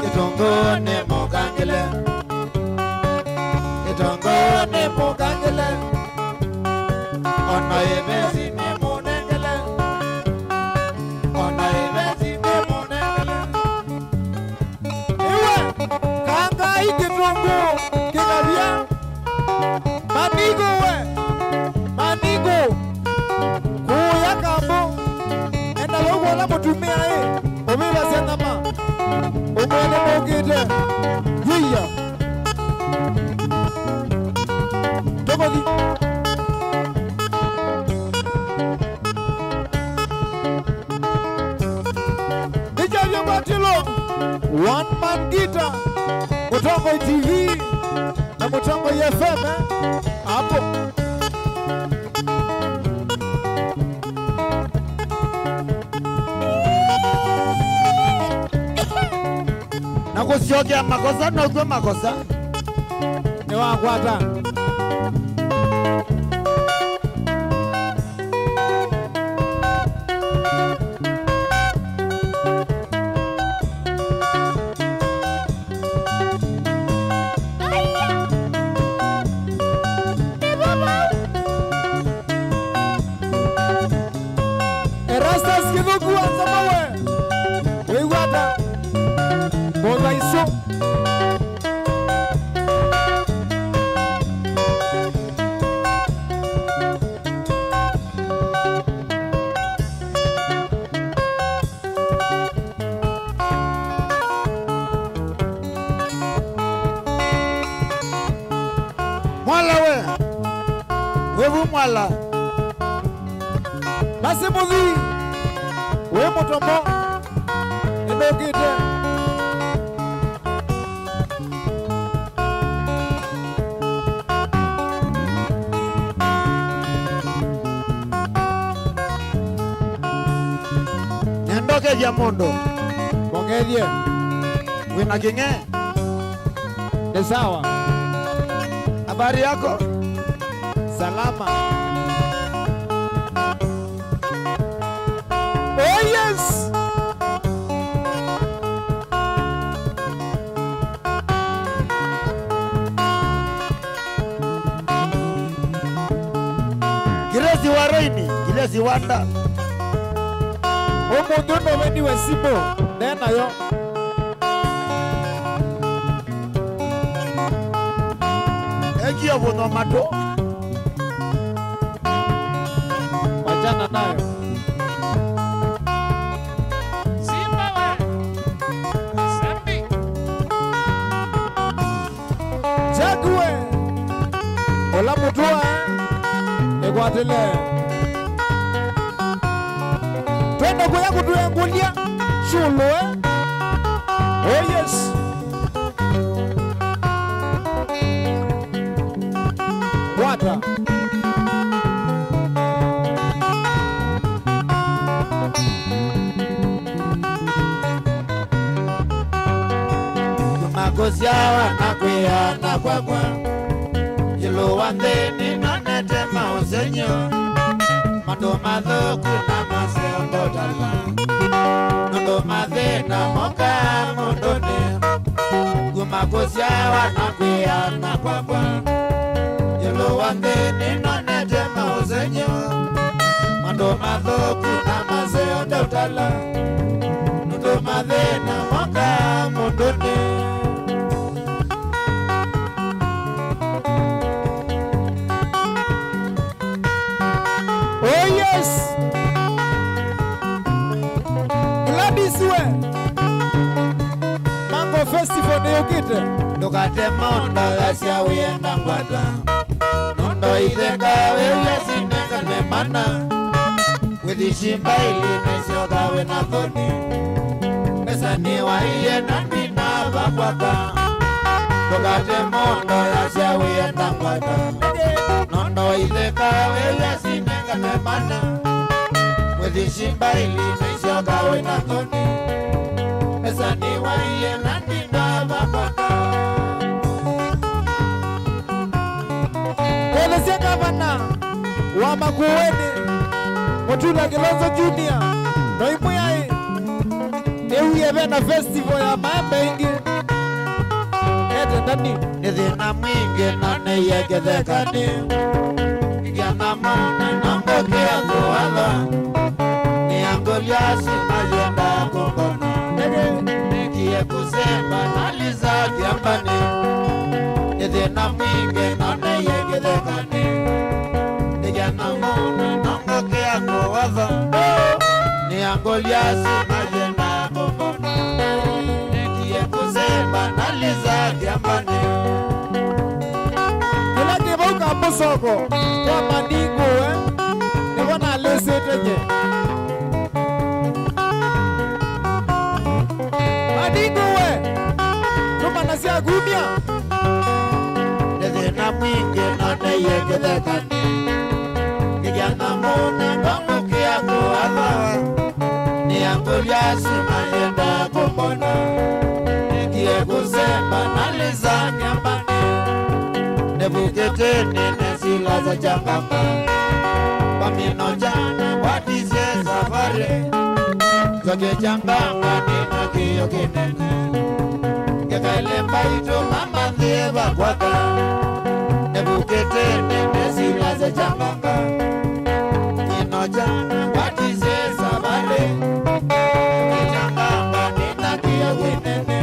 Speaker 2: kitongone mokangele kitongone mokangele ono yebezi ne monengele ono yebezi ne monengele
Speaker 1: iwe kanga ikitungu kikavya manigo we manigo kuya kambo enda wokuona mutumia umivasengama umwene mukite yiya tokothi nichavyo kwatilo one man guitar Mutongo TV na Mutongo FM hapo.
Speaker 2: kusiokea makosa na ukwe makosa
Speaker 1: ni wakwata Erastas kidogo anza mawe wewata bola iso
Speaker 2: mwala wevu mwala
Speaker 1: basi muthi we mutomo endokite
Speaker 2: nyendokeja mundu
Speaker 1: bongethie
Speaker 2: wina kinge
Speaker 1: ni sawa
Speaker 2: habari yako
Speaker 1: salama oh yes
Speaker 2: Girezi Waraini, Girezi Wanda.
Speaker 1: omundu no bendi wesibo nenayo
Speaker 2: Ekio buno mato.
Speaker 1: wachana nayo
Speaker 3: Simba we. Sambi.
Speaker 1: jagwe ola mutua ekwatile twende kuya kutuengulia shulu oh yes wata
Speaker 2: Makosi yawa na kwea na kwakwa. Yilo wandeni na nete mausenyo. Mando madhoku na maseo ndotala. Nondo madhe na moka mondone. Makosi yawa na kwea na kwakwa. Yilo wandeni na nete mausenyo. Mando madhoku na maseo ndotala. Nondo madhe na moka mondone.
Speaker 1: oh yes Gladys we Mango Festival ni ukite
Speaker 2: Nukate monda gasya uyenda ngwata Nondo ithenga wewe sinenga nemana Withishimba ili nesioka we na thoni Pesa ni waiye na mbina vakwaka Nukate monda gasya uyenda ngwata Nondo ithenga wewe sinenga nemana Withishimba ili nesioka we na thoni Pesa ni waiye na mbina vakwaka
Speaker 1: Elezia gavana wa Makueni Mutula Kilonzo Junior Noimu yai Ewi Vena Festival ya maembe ingi Ete ndani
Speaker 2: Nithina mwingi na niyegethekani Igiana mona na mboke ya kuwala Niangoliasi na yenda kumbona Nikie kusemba na liza kiambani Nithina mwingi na niyegethekani Igiana mona na mboke ya kuwala Niangoliasi na yenda kumbona Nikie kusemba na liza kiambani
Speaker 1: Kila kibauka musoko Kwa mandingo Nibona lese tenye Mandingo Tuma nasia gumia
Speaker 2: Nithina mwingi na niyegethekani Igiana mona na mboke ya kuwala Niangoliasi na yenda kumbona Nikie banaliza nyambani nebukete nene silaza changamba pamino jana watize safari zoke changamba nina kiyo kinene kekele mbaito mama ndeba kwaka nebukete nene silaza changamba pamino jana watize safari zoke changamba nina kiyo kinene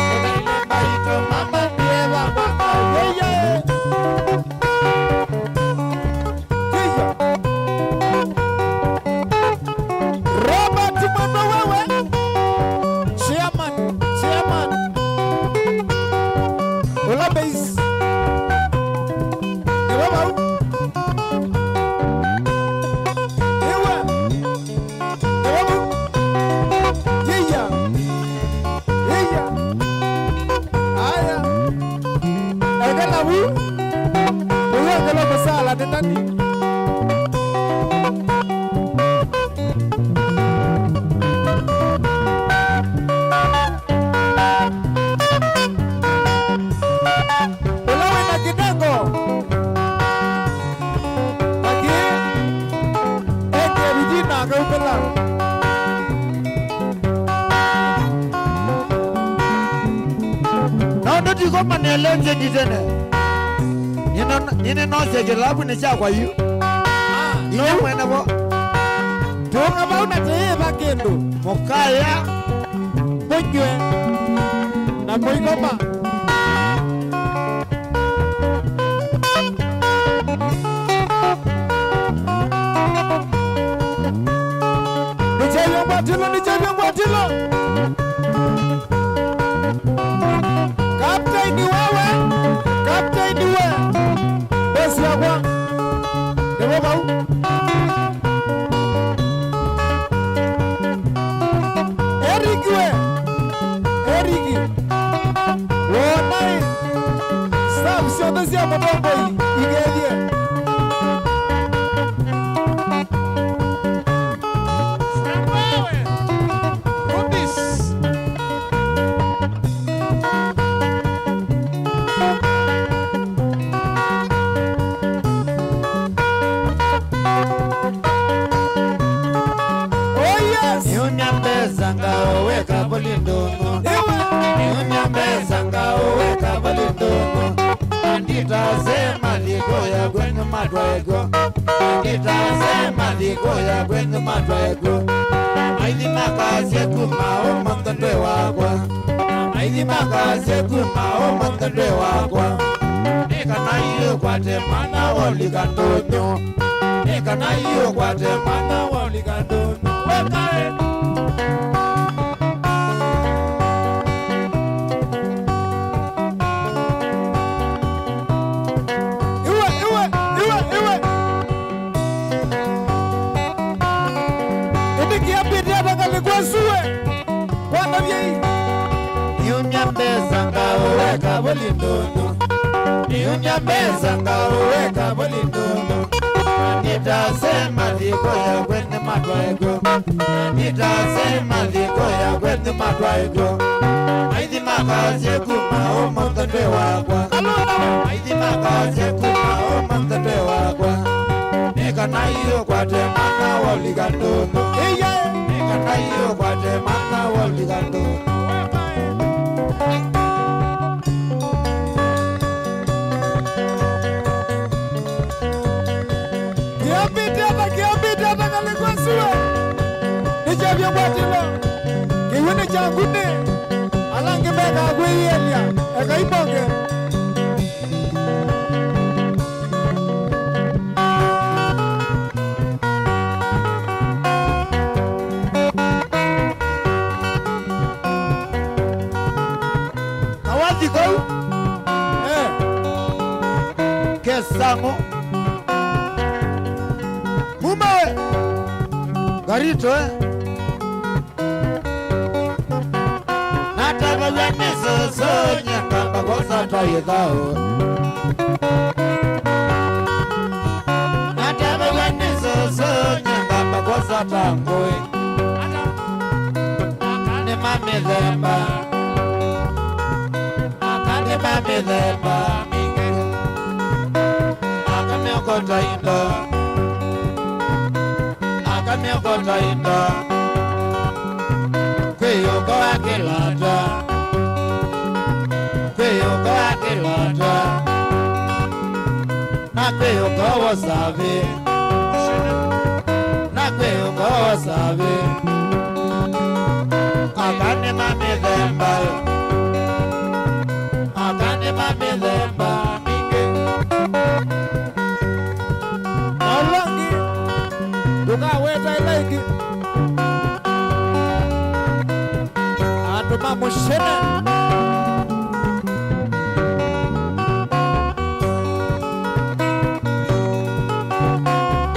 Speaker 2: kekele mbaito mama ndeba kwaka
Speaker 1: Yeah. Robert Mwana wewe chairman Ola base ni baba ewa ewa yeah aya egala wu uyo egala masala ndani
Speaker 2: Koma nieleze ditene nina nosege labu ni chakwa yu ina mwene bo
Speaker 1: tunga bauna teeva kindu
Speaker 2: mukaya
Speaker 1: mujwe na muigoma nichevyo mwatilo Kapteni wewe bosi yakwa nebo bau Eriki wonai staff siote sia mabongo igedie
Speaker 2: Sema liko ya kwenye matwaego Sema liko ya kwenye matwaego Maidi makazi kumao mantandwe wakwa Maidi makazi kumao mantandwe wakwa Nika na iyo kwa temana walikandonyo Nika na iyo kwa temana walikandonyo Wekae Weka bolindono Niunyambeza weka bolindono Nitasema liko ya kwenye matwaego Nitasema liko ya kwenye matwaego Maidi makazi kumao mantandwe wakwa Maidi makazi kumao mantandwe wakwa Nika na iyo kwa temana waligandono Nika na iyo kwa temana waligandono
Speaker 1: Kiambiti kalikuwa suwe Nichavyo mwatilo Kiwini changune Alangi meka agwiri elia Eka iponge
Speaker 2: Kawazi kou Kesamo Mumawe Garito Nataka wene soso Nyakamba kosa tayekao Nataka wene soso Nyakamba kosa tangoe Ni mami zemba mithemba mingi akamiokota indo kwiyunga wa kilata na kwiyunga wasabi akanima mithemba mingi
Speaker 1: Olangi tukaweta ilaiki atuma mushene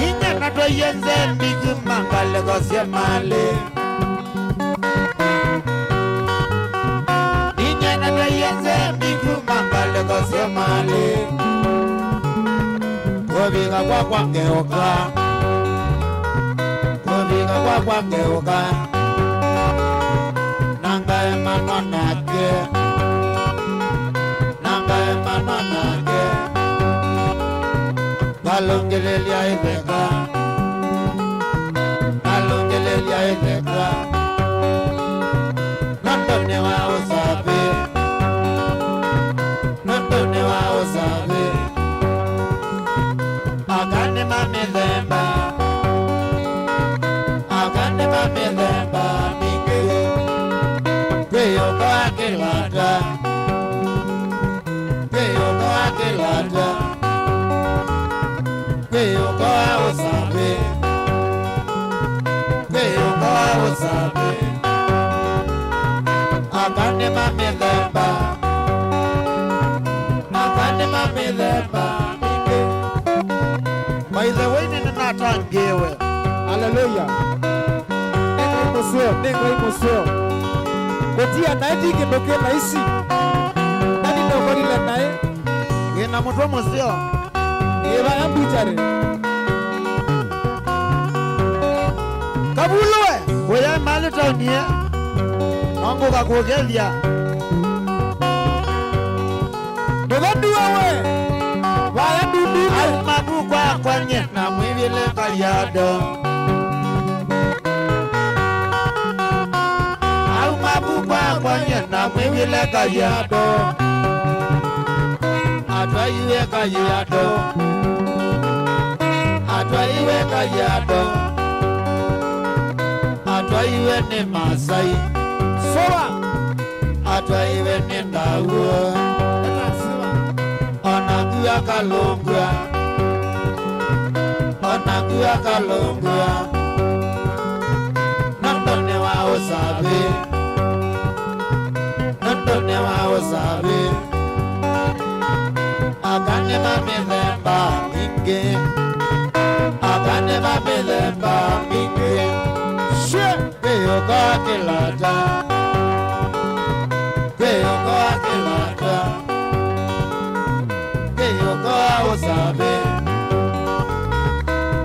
Speaker 2: inya nato yenze mbigi mangale kosye mali Koviga kwa ngeuka nanga emano nake galungelelia itheka nandone wa usafi akanima mithemba mingi kwiyunga wa kilata kwiyunga wa usafi akanima mithemba mingi by the way ninatangiwe
Speaker 1: haleluya nengo imusio kutia naji kindoke laisi nani ndokorile nae
Speaker 2: ina mutwa musio
Speaker 1: eba ya buchare
Speaker 2: kabulwe oya mali taunie nangu kakugelia
Speaker 1: ndogandu wewe waya dudile
Speaker 2: almabu kwa kwanye na mwivile kaliado na mwivile kaliado atwaiwe ni Masai
Speaker 1: soa
Speaker 2: atwaiwe ni Ndauo onagua kalungua nandone wa usabi akanima mithemba mingi kwiyunga wa kilata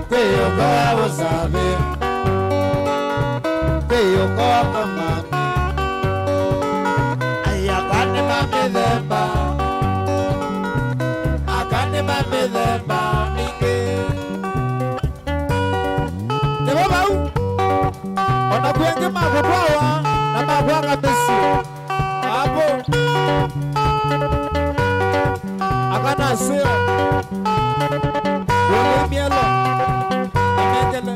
Speaker 2: kwiyunga wa usabi kwiyunga wa kamani akanima mithemba mingi
Speaker 1: tebabau ona kuenge magotwawa na magwaga mesi hapo akana sio wale mielo amekele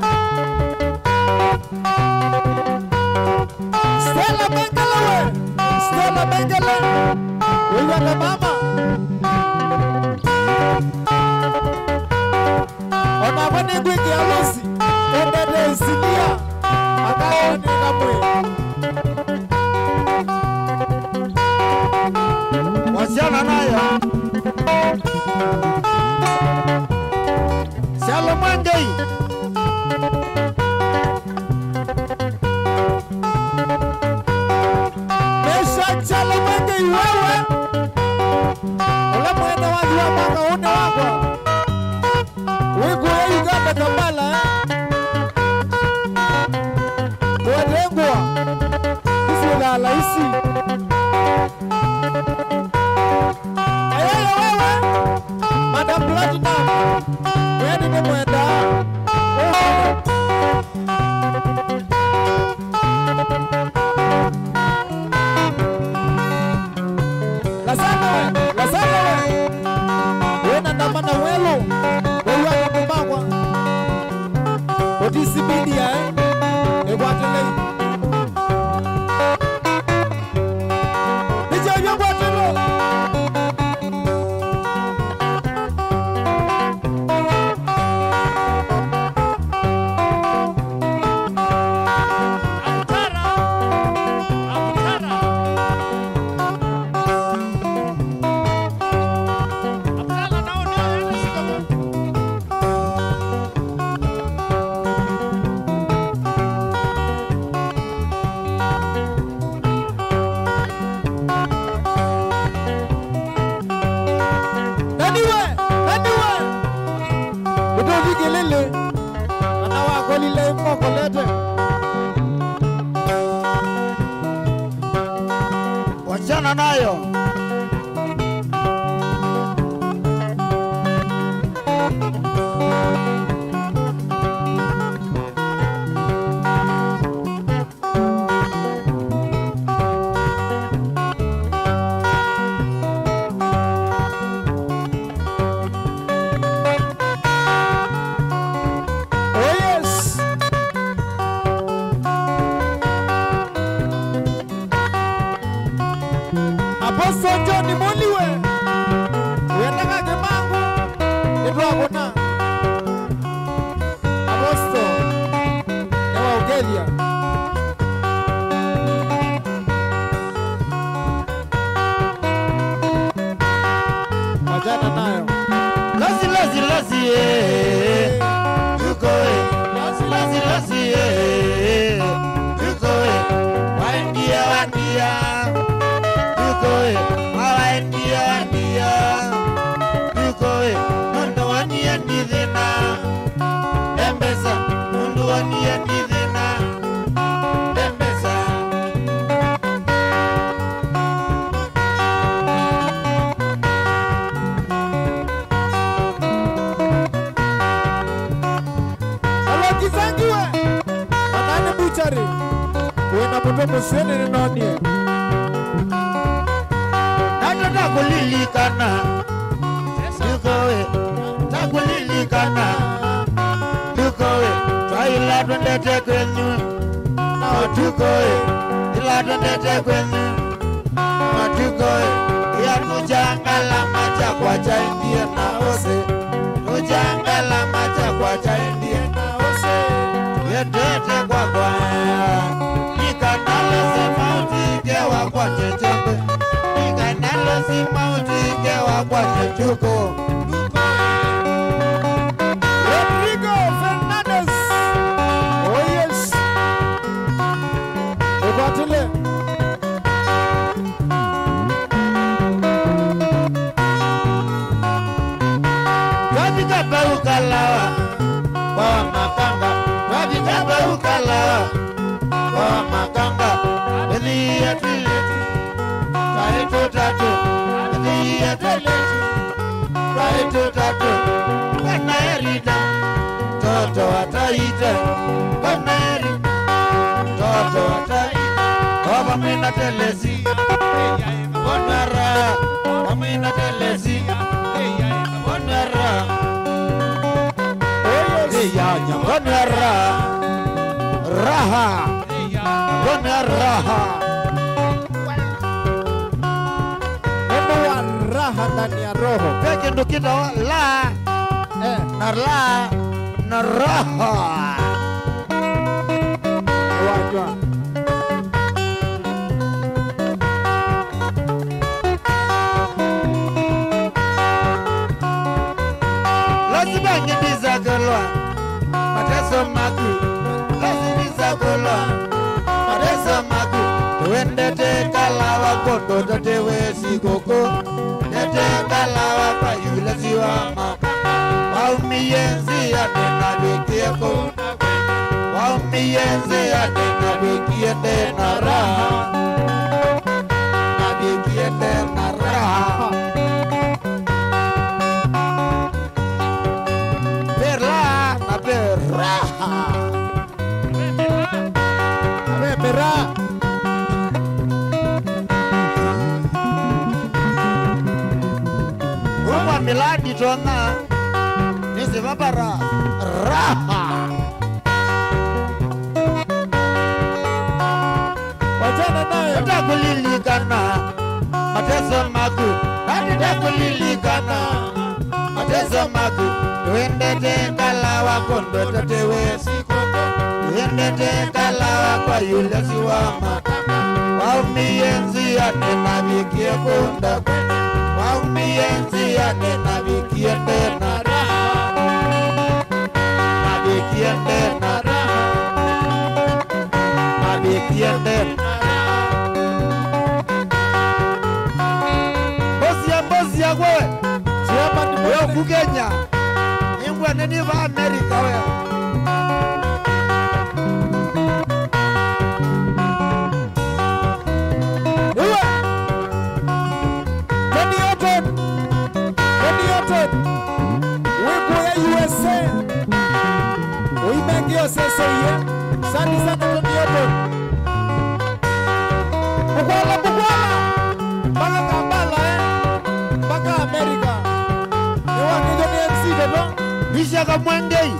Speaker 1: Stella Bengele wewe na mama ona kwani gwiki alosi endele sikia akaoni kamwe
Speaker 2: wasiana nayo
Speaker 1: Mama na welo wewe kumagwa Odisi media egwatele Nije yegwatele Gelele anawa golile mokolete
Speaker 2: wachana nayo.
Speaker 1: Apostle John Moliwe Uyendaga gemangu Edwa kuna Apostle Ewa Ugelia Majana nayo
Speaker 2: Lazi Yuko Lazi Yuko Wandia Yukoe, mundu wania nidhina Embeza, mundu wania nidhina Embeza
Speaker 1: Alo kizangiwe Manane buchari Uena muto musene ni nonie
Speaker 2: Takulilikana Yukoe Takulilikana Yukoe Twaila twendete kwenyu Matukoe Ila twendete kwenyu Matukoe Ya tujangala macha kwa chaindie na ose Tujangala macha kwa chaindie na ose Yetete kwa Nikanalo sema utikewa kwa chechembe Lazima utikewa kwa chechuko
Speaker 1: Rodrigo Fernandez Oh yes Ekwatile
Speaker 2: Wabikaba ukalawa Kwa makanga Wabikaba ukalawa Kwa makanga Beli ya tulitu Kaito tatu Dia teletu Kaito tatu Kana erida Toto ataita Kana erida Toto ataita Oba mina telezi Bonara Amina telezi Bonara Eyanya Bonara Raha Bonara
Speaker 1: Raha ndani ya roho
Speaker 2: Peke ndo kita la na raha
Speaker 1: Wajwa
Speaker 2: Lazima ngibiza kolwa Mateso magu Lazima kolwa Mateso magu Tuende kalawa kondo Tatewe sikoko Tete kalawa kwa yule ziwa mama Waumiyenzi ya tena dukieko Waumiyenzi ya tena dukiende na raha Na dukiende na raha Perla na perraha
Speaker 1: Mera
Speaker 2: kwa miladi tona nisivabara raha
Speaker 1: wachana nayo
Speaker 2: takulilikana mateso maku takulilikana mateso maku tuendete kalawa kondo tetewe sikoko tuendete kalawa kwa yule siwama waumienzi anena vikie kunda waumienzi anena vikie tena navikie tena navikie tena bosia wewe
Speaker 1: siapa ni
Speaker 2: wewe kukenya ingwa nini va Amerika wewe
Speaker 1: USA uimengio sasa hiyo sani sana tunioto bukwala mpaka Kampala mpaka Amerika ewa nizo ni MC bebo
Speaker 2: bisha kamwengei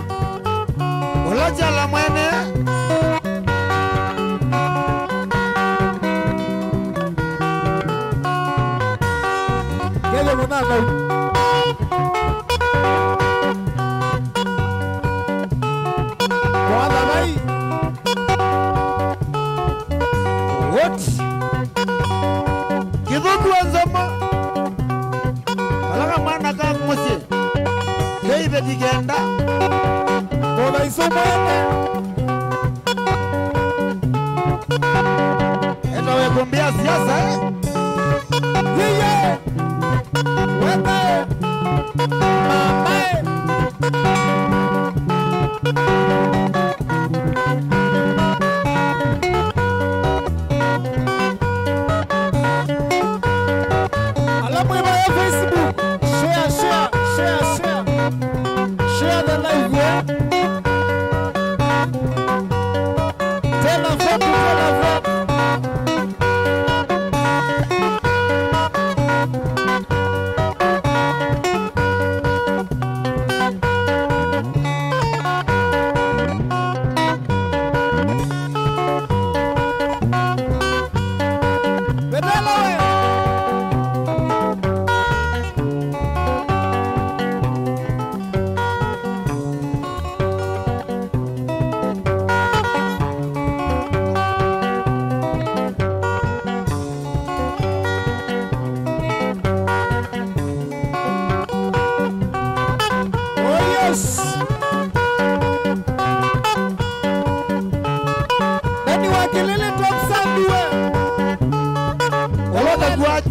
Speaker 2: ulachala mwene
Speaker 1: kele mwanaka digenda bona isomwene
Speaker 2: enda wekumbia siasa
Speaker 1: yeye wende mamae alamu ya Facebook share Share the live here. Tell a friend to tell a friend.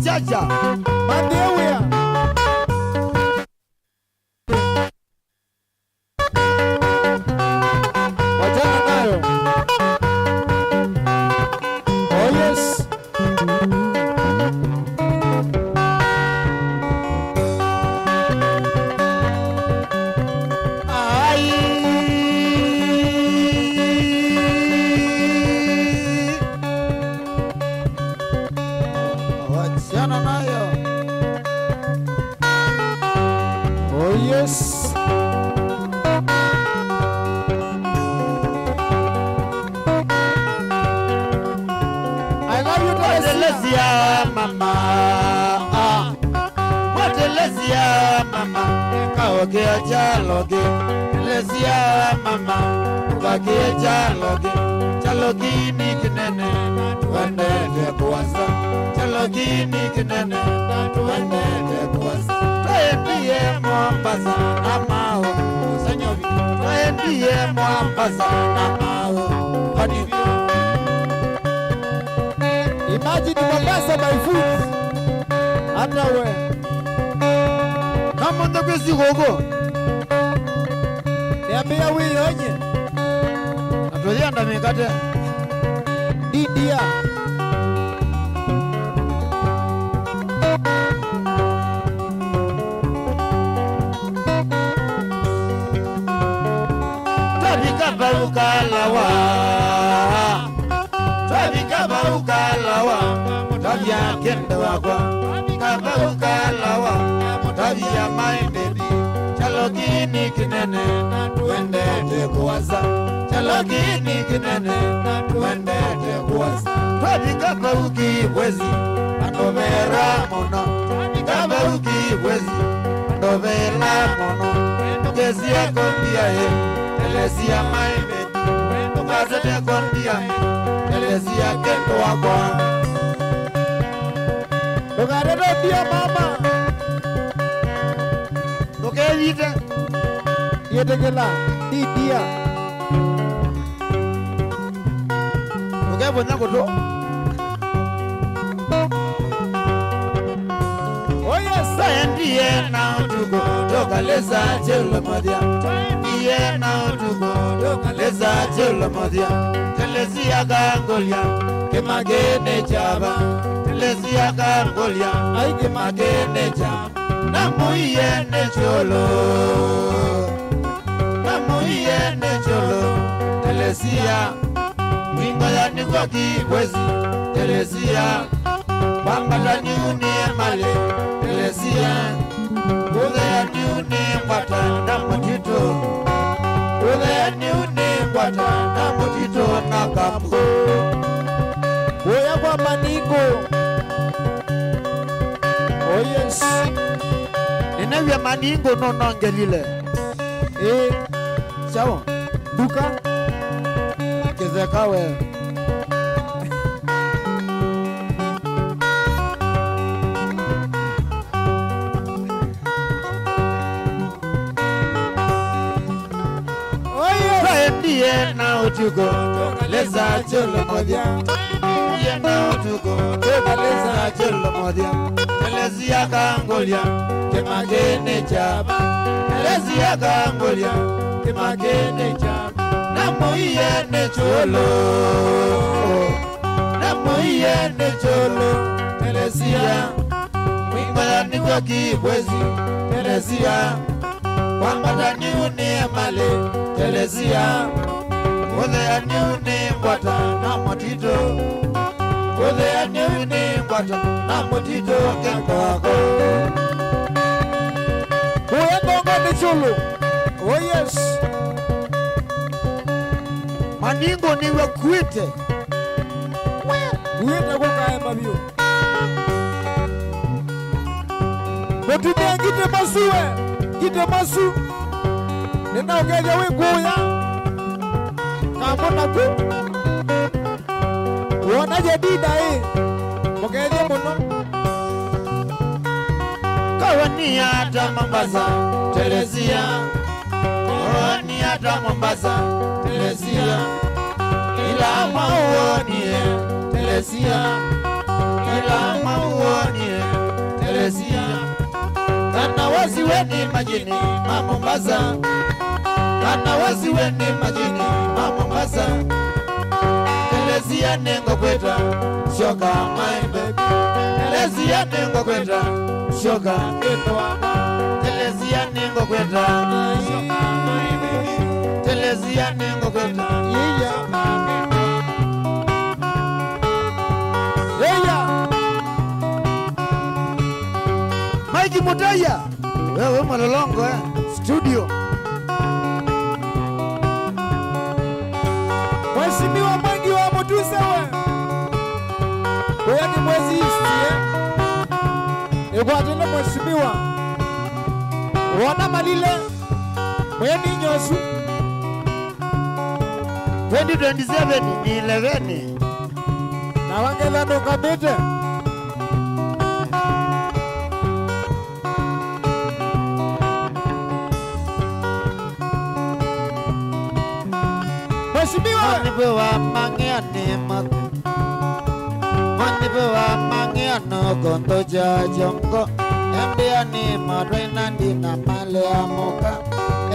Speaker 2: Chacha
Speaker 1: Mandewia wajana nayo. Oh yes
Speaker 2: wachana nayo.
Speaker 1: Oh yes I love you
Speaker 2: Watelezia mama watelezia mama kaogea jaloge lezia mama kaogea jaloge ni kinene tuendete kuwasa chalogini kinene tuendete kuwasa tuendie Mombasa na mao sanyovi tuendie Mombasa na mao hadivyo.
Speaker 1: Imagine Mombasa by foot. Hata we
Speaker 2: kama ndo kwesi gogo
Speaker 1: niambia wewe onye
Speaker 2: atolia ndamikate
Speaker 1: didia
Speaker 2: ukalawa tabika ukalawa tabia kende wakwa kaba ukalawa tabia kuwasa chalakini kinene na tuendete kuwasa twadikamba ukibwezi andovera mono twadikamba ukibwezi andovera mono tugezie kondia ye telesia maibe tukazete kondia telesia kendo wakwa tukarebe pia mama tukeyite yetegela titia tukebonya kuto oye saendiye na utugo tokaleza chelo modia ndiye na utugo tokaleza chelo modia telesia gangolia kemagene chaba telesia gangolia ai kemagene chaba namuyene cholo telesia wingo ya ningwa kibwezi telesia wambala niuni male telesia ule ya niuni mbata na mutito ule ya niuni mbata na mutito na kambo uya kwa maningo oh yes ninavya maningo nonongelile sawa duka kezekawe oye ndiye na utugo tokaleza cholo modia ndiye na utugo tokaleza cholo modia telezia kangolia kemagene chaba telezia kangolia kemagene chaba namoyene cholo telesia mwingaya nigwa kibwezi telesia wambata niuni male telesia udhea niuni mbwata na motito udhea niuni mbwata na motito kendo wako uendonga ni cholo oh yes maningo niwe kuite kukae mabio motumia gite masu nenda ugeja wikuya kamona ku uona jedida mugeje muno kawani hata Mombasa telesia kawani hata Mombasa telesia ila mauonie telesia ila mauonie telesia kana wasiweni majini Mombasa kana wasiweni majini Mombasa telesia nengo kweta shoka my baby telesia nengo kweta shoka ketwa telesia nengo kweta shoka my baby telesia nengo kweta Maiki Mutaya wewe Malolongo studio Mheshimiwa Mwangi wa Mutuse wewe ni mwezi isie ekwatele mheshimiwa wana malile mweni nyosu 2027 ni 11 na wangela ndo kabete Manibewa mangiano gondo jajongo Embiani madrenandi na male amoka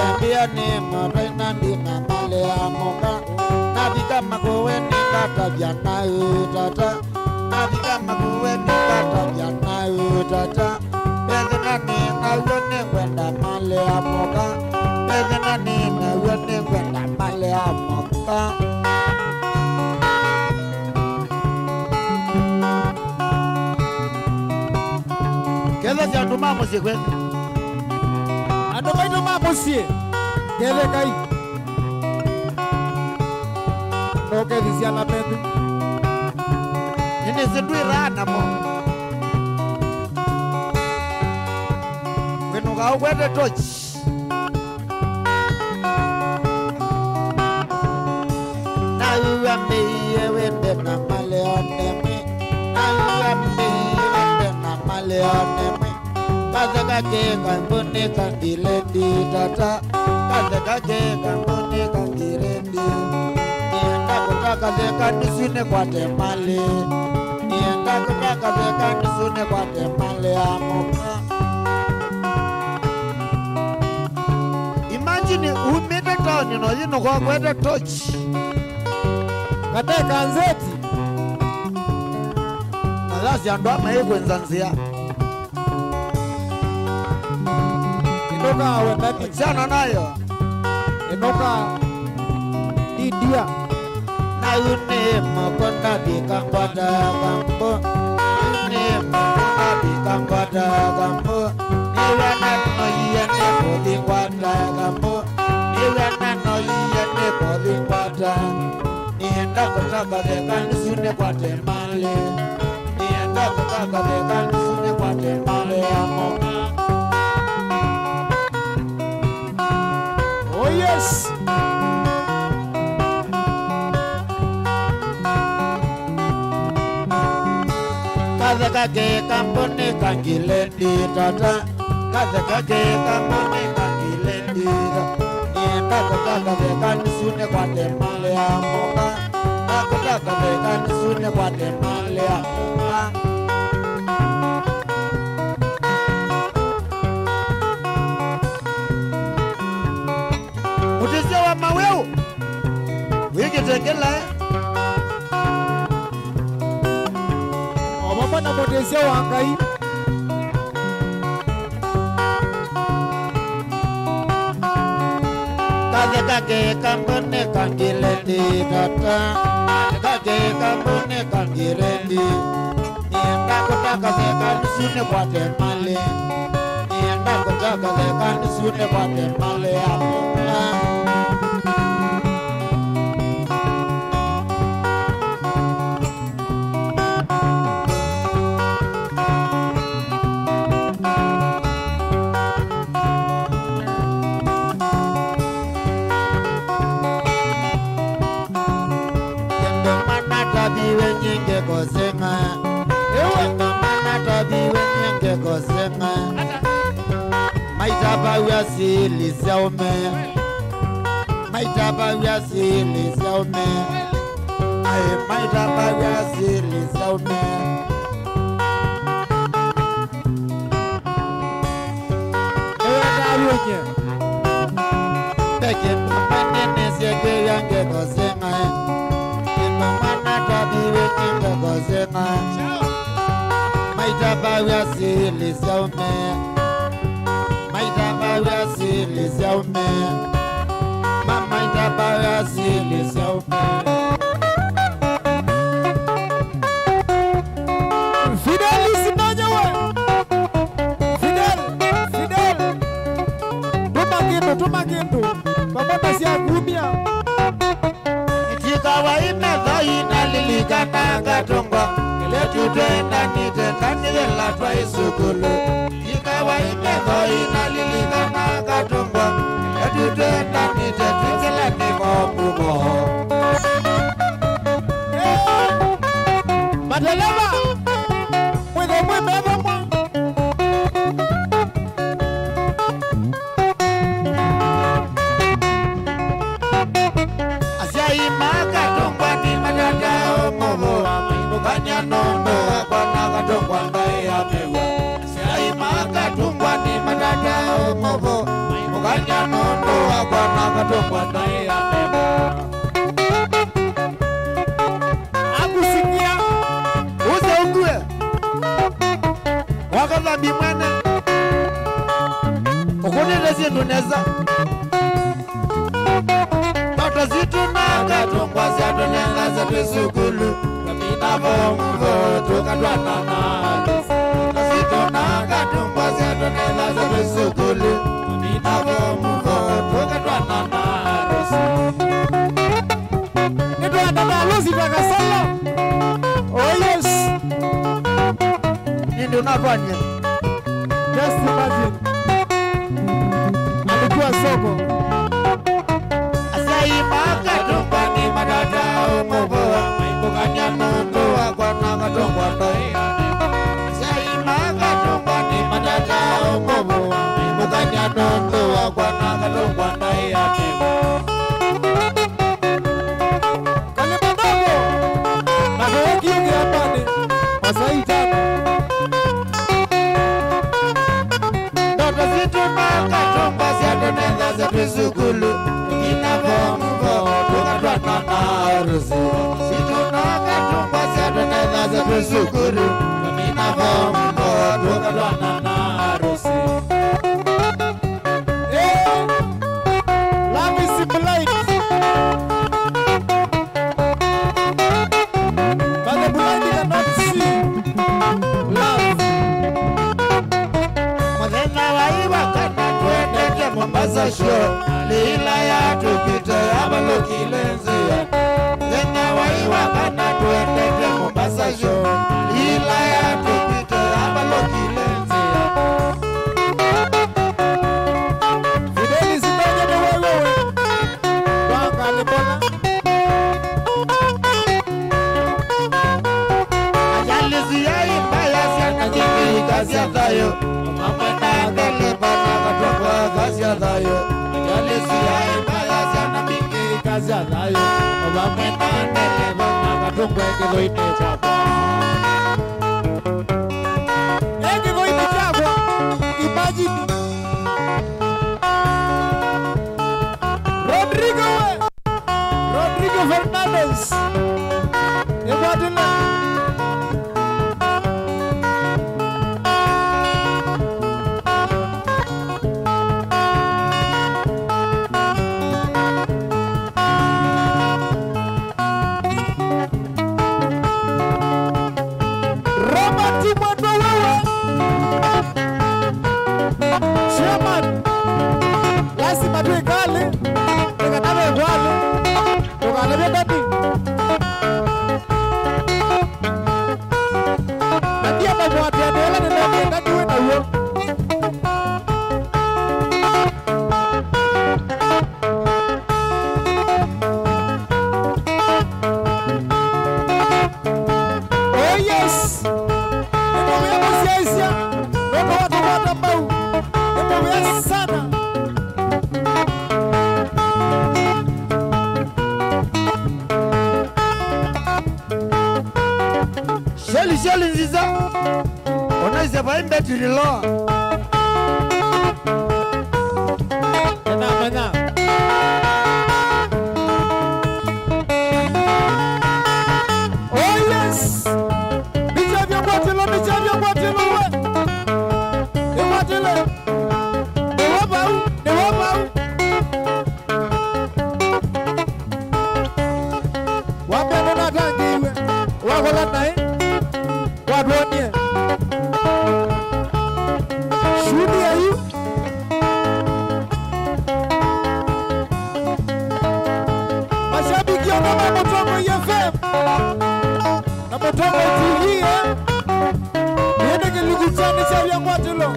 Speaker 2: Embiani madrenandi na male amoka Nabika makuweni kata jana utata Nabika makuweni kata jana utata Bezenani na wene kwenda male amoka Bezenani na wene kwenda male amoka Kele jandu mamusi kwenye Ando kai no mamusi Kele kai
Speaker 1: Noke disia la petu.
Speaker 2: Ini sendiri rana mo. Wenu kau kwete toch. Na uambi wende na maleone me. Na uambi wende na maleone me. Kaza kake kambuni kangilendi tata. Kaza kake kambuni kangilendi. Nienda kutaka zeka nisune kwa temale. Nienda kutaka zeka nisune kwa temale amoka. Imagine umete town you know kwa kwete touch.
Speaker 1: Kate kanzeti.
Speaker 2: Malazi ando amaikwe nzanzia.
Speaker 1: Inoka wendani.
Speaker 2: Mchana nayo.
Speaker 1: Inoka Didia.
Speaker 2: Na yune makonda bikangwada kambo. Yune makonda bikangwada kambo. Niwana no yene kodingwada kambo. Niwana no yene kodingwada. Nienda kutaka zeka nisune kwa temale. Nienda kutaka zeka nisune kwa temale amoka.
Speaker 1: Oh yes.
Speaker 2: Kaza kake kambone kangilendi tata. Kaza kake kambone kangilendi tata. Nienda kutaka zeka nisune kwa temale amoka. Nakutaka zeka nisune kwa temale amoka. Mutisia wa maweu. Wiki tekela
Speaker 1: Obaba na modesia wangai.
Speaker 2: Kaze kake kambone kangilendi tata. Kake kambone kangilendi. Nienda kutaka zeka nisune kwa temale. Nienda kutaka zeka nisune kwa temale amoka. Nyenge kosenga Ewendo mana tabi wenyenge kosenga Maitaba wiasi lisiaume Maitaba wiasi lisiaume Ae maitaba wiasi lisiaume
Speaker 1: Ewenda awenye.
Speaker 2: Peke mpenene siege yange kosenga Mana tabi wenyenge kosenga Maitaba wiasi lisiaume Maitaba wiasi lisiaume Mama itaba wiasi lisiaume
Speaker 1: Fidel isinonye we. Fidel. Tuma kindu. Babata siya gumia.
Speaker 2: Itikawa imedha inalilikana katongwa Letu tenda nitenda nivela twa isukulu Itikawa imedha inalilikana katongwa Letu tenda nitenda nivela niko mugo
Speaker 1: Madeleva. Mwede mwemeva mwa.
Speaker 2: Asya imaka tongwa ni madada omovo Mukanya nondo akwana katongwa mbae ya mewa Asya imaka tongwa ni madada omovo Mukanya nondo akwana katongwa mbae ya mewa
Speaker 1: Akusikia.
Speaker 2: Uze ungue Wakaza bimwene Ukunile zindu neza Toto zitu nanga tungwa ziadu nenga zetu sukulu Kamina vomvo tukatwana nalo Toto zitu nanga tungwa ziadu nenga zetu sukulu Kamina vomvo tukatwana nalo
Speaker 1: Nitwenda
Speaker 2: ngafanya.
Speaker 1: Just imagine. Alikuwa soko.
Speaker 2: Asai maka tumbani madada umuboa maibukanya nundu wakwana katongwa toia. Asai maka tumbani madada umuboa maibukanya nundu wakwana katongwa toia.
Speaker 1: Kalimandogo. Nakaweki yuki hapani. Masai tano.
Speaker 2: Ndoto zitu maka tumba siatoneza zetu sukulu. Inavombo tukatwana na harusi. Situnoka tumba siatoneza zetu sukulu. Inavombo tukatwana na harusi.
Speaker 1: Love is blind. But the blind cannot see love.
Speaker 2: Mwazena waiwa kana tuendeke Mombasa show. Lila ya tukite ya baloki lenzia. Mwazena waiwa kana tuendeke Mombasa show. Lila ya tukite ya baloki lenzia.
Speaker 1: Fideli Zimbabwe ni wewe. Wanga alipona.
Speaker 2: Ajalizi ya imbaya siana nyingi kazi ya thayo. Mamwena ngele bana katokwa kazi ya thayo. Ajalizi ya imbaya siana mingi kazi ya thayo. Mamwena ngele bana katokwa kiloine chapa.
Speaker 1: Eki koini chako. Imagine. Rodrigo Fernandez. Iwadile. Robert Timothy wewe. Chairman. Lazima tuwe kale. Tukatawe wale. Tukalebe dadi. Nadia mabwate adela ni nadia dadi we na uo. Oh yes. Nimewea kusiaisia. Noko watu wata mbau. Nimewea sana.
Speaker 2: Sheli nziza. Onaise baimbe tiriloa.
Speaker 1: Mena. Oh yes. Nijavya kwatilo we. Iwatile. Niwabau. Wapendo na tangiwe. Wakola nae. Wadwonie. Shudi ya yu. Mashabiki wanama Motongo FM. Na Motongo TV Yende kiluguchani chavya mwatilo.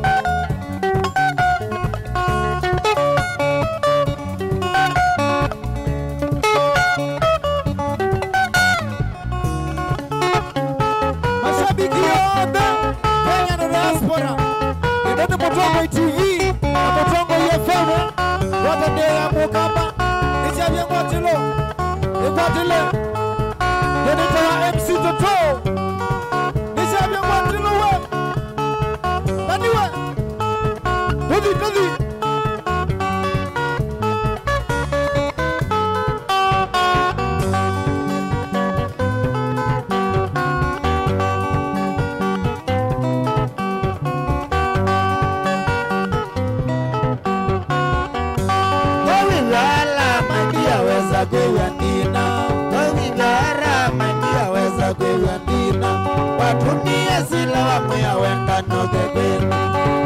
Speaker 1: Mashabiki yote Kenya na diaspora. Yende Motongo TV na Motongo FM. Watande ya mukamba. Nichavya mwatilo. Ikwatile. Yende tawa MC Toto. Nichavya mwatilo we. Nani we? Nadi.
Speaker 2: Wawilala mandia weza kwewa nina. Wawilala mandia weza kwewa nina. Watumia sila wamwea wenda nogegeni.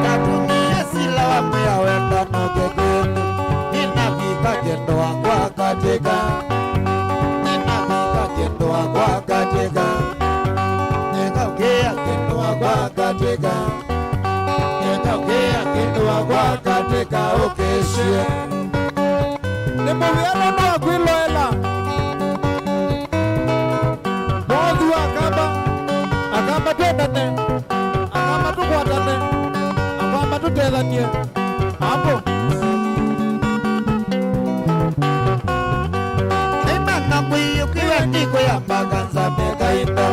Speaker 2: Watumia sila wamwea wenda nogegeni. Nina mika kendo wangu akatika. Nina mika kendo wangu akatika. Nega ukea kendo wangu akatika. katika ukeshie
Speaker 1: ni muvyano no kwiloela mothu akamba twendane akamba tukwatane akamba tutethanie hapo
Speaker 2: Imana kwiyukiwe ndiko ya mbaganza mekaino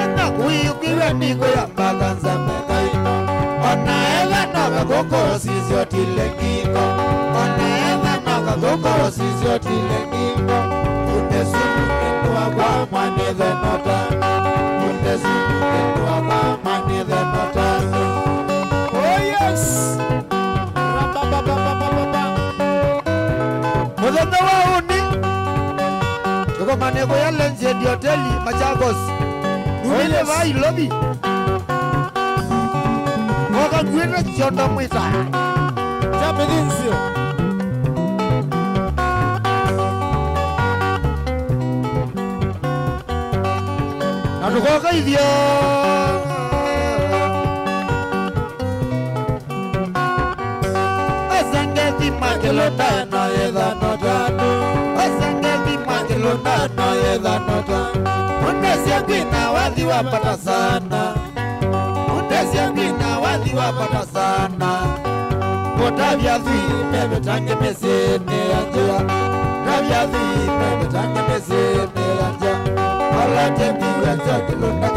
Speaker 2: Ana kwiyukiwe ndiko ya mbaganza mekaino Ona eva noga gokoro sisio tilengiko Ona eva noga gokoro sisio tilengiko Unesumu kendua kwa manithe notano Unesumu kendua kwa manithe notano
Speaker 1: oh yes
Speaker 2: Muthenya wa uni Tuko maneko ya lenje di hoteli Machagos Numile vai lobby Mwaka gwina chondo mwita
Speaker 1: Chamedinzio
Speaker 2: Natukoka idhio Asangeti makelondano yedha notano Asangeti makelondano yedha notano Undesi ya gwina wadhi wapata sana Undesi ya gwina wadhi wapata sana Kotavya dhi mebe tange mesene anjua Tavya dhi mebe tange mesene anjua Ala tebi anjua kilonda